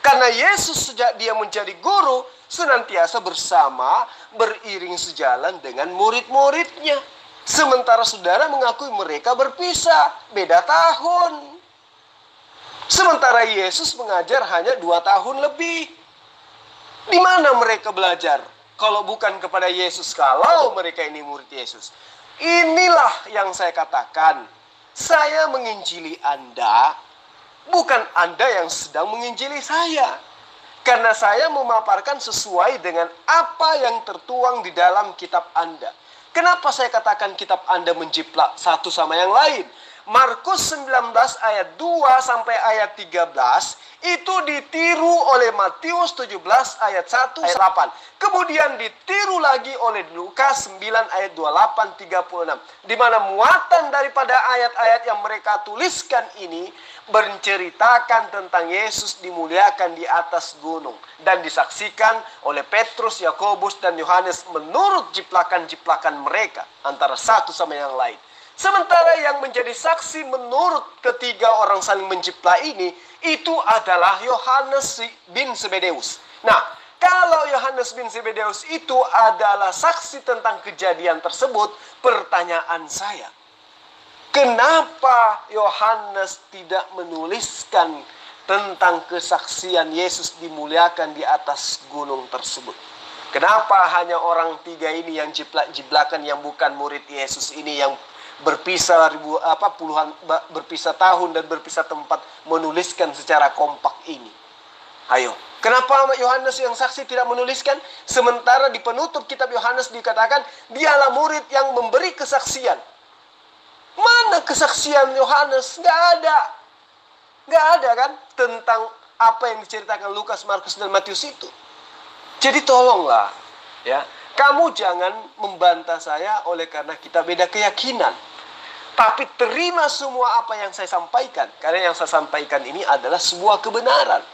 Karena Yesus sejak dia menjadi guru, senantiasa bersama, beriring sejalan dengan murid-muridnya. Sementara saudara mengakui mereka berpisah, beda tahun. Sementara Yesus mengajar hanya 2 tahun lebih. Di mana mereka belajar? Kalau bukan kepada Yesus, kalau mereka ini murid Yesus. Inilah yang saya katakan. Saya menginjili Anda, bukan Anda yang sedang menginjili saya. Karena saya memaparkan sesuai dengan apa yang tertuang di dalam kitab Anda. Kenapa saya katakan kitab Anda menjiplak satu sama yang lain? Markus 19 ayat 2 sampai ayat 13 itu ditiru oleh Matius 17 ayat 1 ayat 8. Kemudian ditiru lagi oleh Lukas 9 ayat 28 36. Di mana muatan daripada ayat-ayat yang mereka tuliskan ini menceritakan tentang Yesus dimuliakan di atas gunung dan disaksikan oleh Petrus, Yakobus dan Yohanes menurut jiplakan-jiplakan mereka antara satu sama yang lain. Sementara yang menjadi saksi menurut ketiga orang saling menjiplak ini, itu adalah Yohanes bin Zebedeus. Nah, kalau Yohanes bin Zebedeus itu adalah saksi tentang kejadian tersebut, pertanyaan saya, kenapa Yohanes tidak menuliskan tentang kesaksian Yesus dimuliakan di atas gunung tersebut? Kenapa hanya orang tiga ini yang jiplak-jiplakan yang bukan murid Yesus ini yang berpisah berpisah tahun dan berpisah tempat menuliskan secara kompak ini? Ayo, Kenapa Yohanes yang saksi tidak menuliskan? Sementara di penutup kitab Yohanes dikatakan, dialah murid yang memberi kesaksian. Mana kesaksian Yohanes? Nggak ada. Nggak ada kan? Tentang apa yang diceritakan Lukas, Markus, dan Matius itu. Jadi tolonglah, ya, kamu jangan membantah saya oleh karena kita beda keyakinan. Tapi terima semua apa yang saya sampaikan. Karena yang saya sampaikan ini adalah sebuah kebenaran.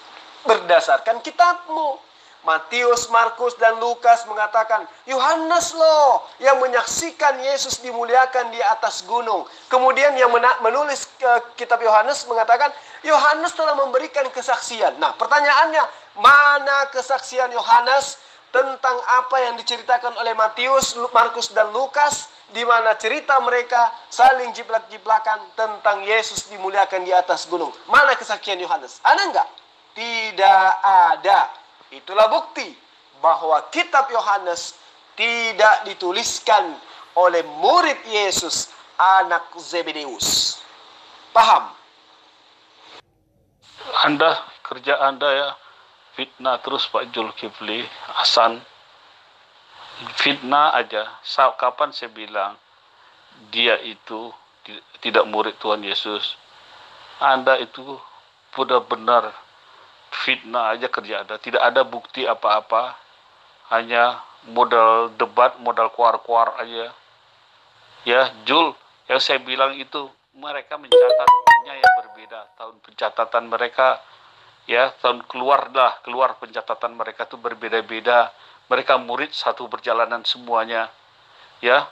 Berdasarkan kitabmu. Matius, Markus, dan Lukas mengatakan, Yohanes loh yang menyaksikan Yesus dimuliakan di atas gunung. Kemudian yang menulis kitab Yohanes mengatakan, Yohanes telah memberikan kesaksian. Nah, pertanyaannya, mana kesaksian Yohanes tentang apa yang diceritakan oleh Matius, Markus, dan Lukas, di mana cerita mereka saling jiplak-jiplakan tentang Yesus dimuliakan di atas gunung? Mana kesaksian Yohanes? Ada enggak? Tidak ada. Itulah bukti bahwa kitab Yohanes tidak dituliskan oleh murid Yesus, anak Zebedeus. Paham? Kerja Anda ya, fitnah terus Pak Zulkifli Hasan. Fitnah aja. Kapan saya bilang dia itu tidak murid Tuhan Yesus? Anda itu benar-benar fitnah aja kerja Anda. Tidak ada bukti apa-apa. Hanya modal debat, modal kuar-kuar aja. Ya, Jul, yang saya bilang itu mereka mencatatnya yang berbeda. Tahun pencatatan mereka, ya, keluar pencatatan mereka itu berbeda-beda. Mereka murid satu perjalanan semuanya. Ya,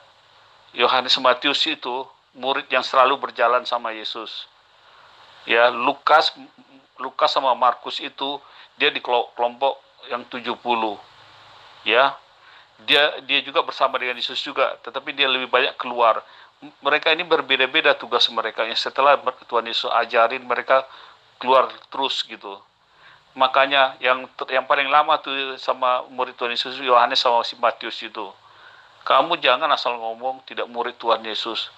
Yohanes Matius itu murid yang selalu berjalan sama Yesus. Ya, Lukas sama Markus itu dia di kelompok yang 70. Ya. Dia juga bersama dengan Yesus juga, tetapi dia lebih banyak keluar. Mereka ini berbeda-beda tugas mereka. Yang setelah Tuhan Yesus ajarin, mereka keluar terus gitu. Makanya yang paling lama tuh sama murid Tuhan Yesus, Yohanes sama si Matius itu. Kamu jangan asal ngomong tidak murid Tuhan Yesus.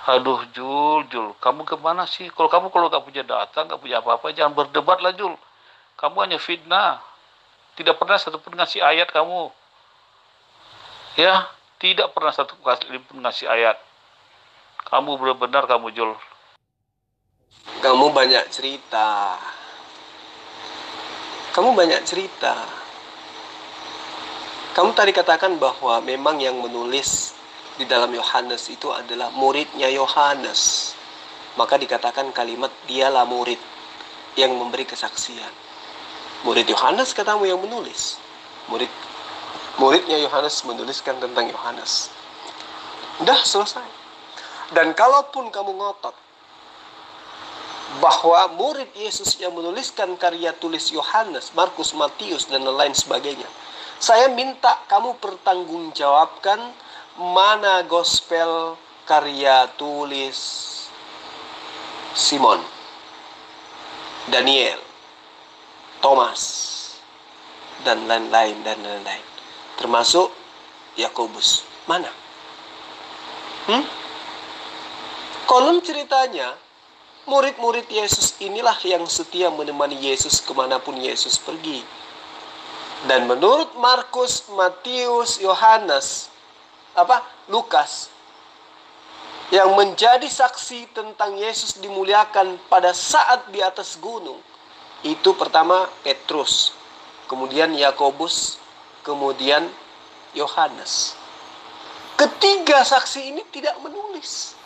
Aduh, Jul, kamu kemana sih? Kalau nggak punya data, nggak punya apa-apa, jangan berdebat lah, Jul. Kamu hanya fitnah. Tidak pernah satupun ngasih ayat kamu. Ya, tidak pernah satu kali pun ngasih ayat. Kamu benar-benar kamu, Jul. Kamu banyak cerita. Kamu tadi katakan bahwa memang yang menulis di dalam Yohanes itu adalah muridnya Yohanes. Maka dikatakan kalimat dialah murid yang memberi kesaksian. Murid Yohanes katamu yang menulis. Muridnya Yohanes menuliskan tentang Yohanes. Udah selesai. Dan kalaupun kamu ngotot bahwa murid Yesus yang menuliskan karya tulis Yohanes, Markus, Matius, dan lain sebagainya, saya minta kamu pertanggungjawabkan mana gospel karya tulis Simon, Daniel, Thomas, dan lain-lain. Termasuk Yakobus. Mana? Konon ceritanya, murid-murid Yesus inilah yang setia menemani Yesus kemanapun Yesus pergi. Dan menurut Markus, Matius, Yohanes, Lukas, yang menjadi saksi tentang Yesus dimuliakan pada saat di atas gunung, itu pertama Petrus, kemudian Yakobus, kemudian Yohanes. Ketiga saksi ini tidak menulis.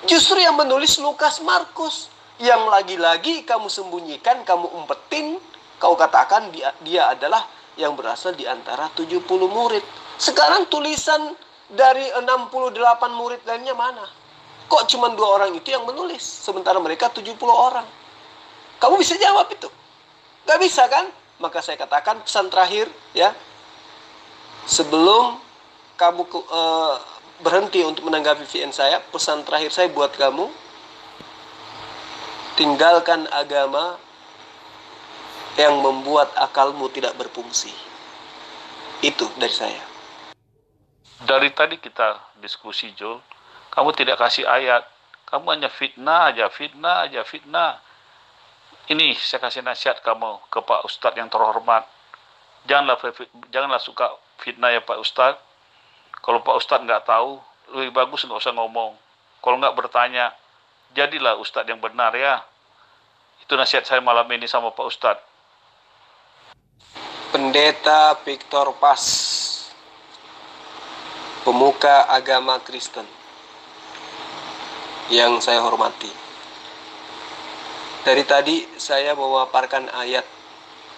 Justru yang menulis Lukas, Markus, yang lagi-lagi kamu sembunyikan, kamu umpetin, kau katakan dia adalah yang berasal di antara 70 murid. Sekarang tulisan dari 68 murid lainnya mana? Kok cuma 2 orang itu yang menulis, sementara mereka 70 orang? Kamu bisa jawab itu? Gak bisa kan? Maka saya katakan pesan terakhir, ya, sebelum kamu berhenti untuk menanggapi VN saya, pesan terakhir saya buat kamu, tinggalkan agama yang membuat akalmu tidak berfungsi. Itu dari saya. Dari tadi kita diskusi, Jul, kamu tidak kasih ayat. Kamu hanya fitnah aja. Ini saya kasih nasihat kamu ke Pak Ustadz yang terhormat. Janganlah suka fitnah ya Pak Ustadz. Kalau Pak Ustadz nggak tahu, lebih bagus nggak usah ngomong. Kalau nggak bertanya, jadilah Ustadz yang benar ya. Itu nasihat saya malam ini sama Pak Ustadz. Pendeta Victor Pas, pemuka agama Kristen yang saya hormati. Dari tadi saya memaparkan ayat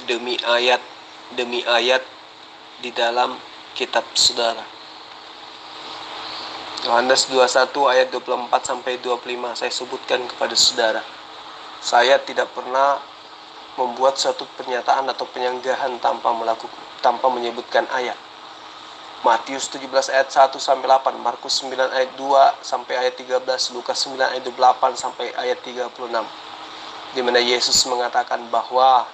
demi ayat di dalam kitab saudara. Yohanes 21 ayat 24 sampai 25 saya sebutkan kepada saudara. Saya tidak pernah membuat suatu pernyataan atau penyanggahan tanpa menyebutkan ayat. Matius 17 ayat 1 sampai 8, Markus 9 ayat 2 sampai ayat 13, Lukas 9 ayat 8 sampai ayat 36. Di mana Yesus mengatakan bahwa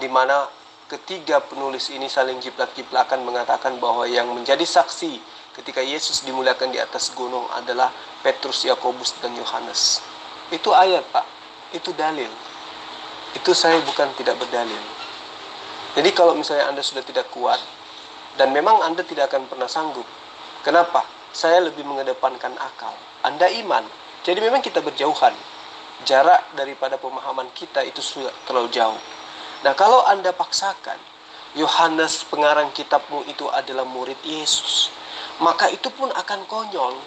di mana ketiga penulis ini saling jiplak-jiplakan mengatakan bahwa yang menjadi saksi ketika Yesus dimuliakan di atas gunung adalah Petrus, Yakobus, dan Yohanes. Itu ayat, Pak. Itu dalil. Itu saya bukan tidak berdalil. Jadi kalau misalnya Anda sudah tidak kuat, dan memang Anda tidak akan pernah sanggup. Kenapa? Saya lebih mengedepankan akal. Anda iman. Jadi memang kita berjauhan. Jarak daripada pemahaman kita itu sudah terlalu jauh. Nah, kalau Anda paksakan, Yohanes pengarang kitabmu itu adalah murid Yesus, maka itu pun akan konyol.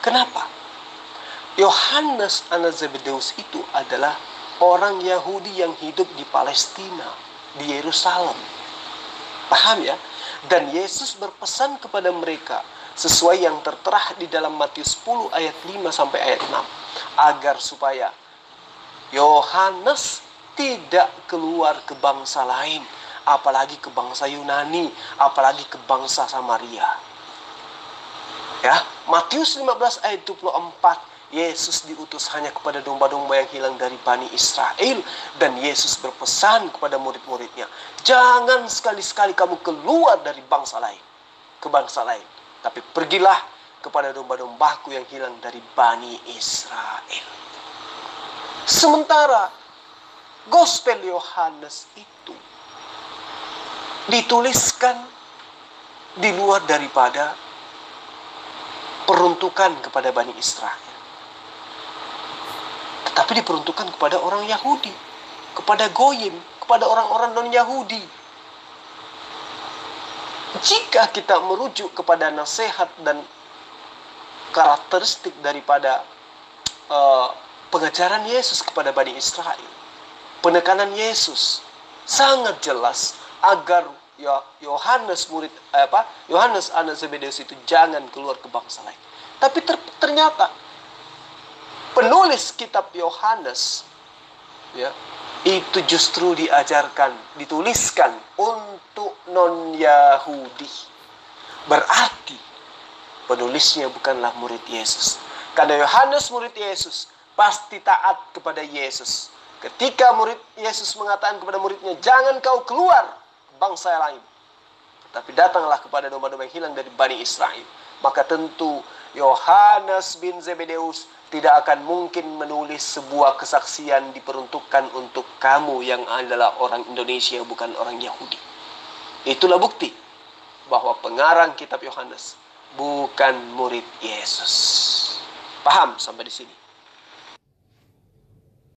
Kenapa? Yohanes anak Zebedeus itu adalah orang Yahudi yang hidup di Palestina, di Yerusalem. Paham ya? Dan Yesus berpesan kepada mereka sesuai yang tertera di dalam Matius 10 ayat 5 sampai ayat 6, agar supaya Yohanes tidak keluar ke bangsa lain, apalagi ke bangsa Yunani, apalagi ke bangsa Samaria. Ya, Matius 15 ayat 24, Yesus diutus hanya kepada domba-domba yang hilang dari Bani Israel. Dan Yesus berpesan kepada murid-muridnya, jangan sekali-sekali kamu keluar dari bangsa lain, ke bangsa lain, tapi pergilah kepada domba-dombaku yang hilang dari Bani Israel. Sementara Gospel Yohanes itu dituliskan di luar daripada peruntukan kepada Bani Israel, tetapi diperuntukkan kepada orang Yahudi, kepada Goyim, kepada orang-orang non-Yahudi. Jika kita merujuk kepada nasihat dan karakteristik daripada pengajaran Yesus kepada Bani Israel, penekanan Yesus sangat jelas agar Yohanes anak Zebedeus itu jangan keluar ke bangsa lain. Tapi ternyata penulis kitab Yohanes itu justru dituliskan untuk non-Yahudi. Berarti penulisnya bukanlah murid Yesus. Karena Yohanes murid Yesus, pasti taat kepada Yesus. Ketika murid Yesus mengatakan kepada muridnya, jangan kau keluar bangsa lain, tapi datanglah kepada domba-domba yang hilang dari Bani Israel, maka tentu Yohanes bin Zebedeus tidak akan mungkin menulis sebuah kesaksian diperuntukkan untuk kamu yang adalah orang Indonesia, bukan orang Yahudi. Itulah bukti bahwa pengarang kitab Yohanes bukan murid Yesus. Paham sampai di sini?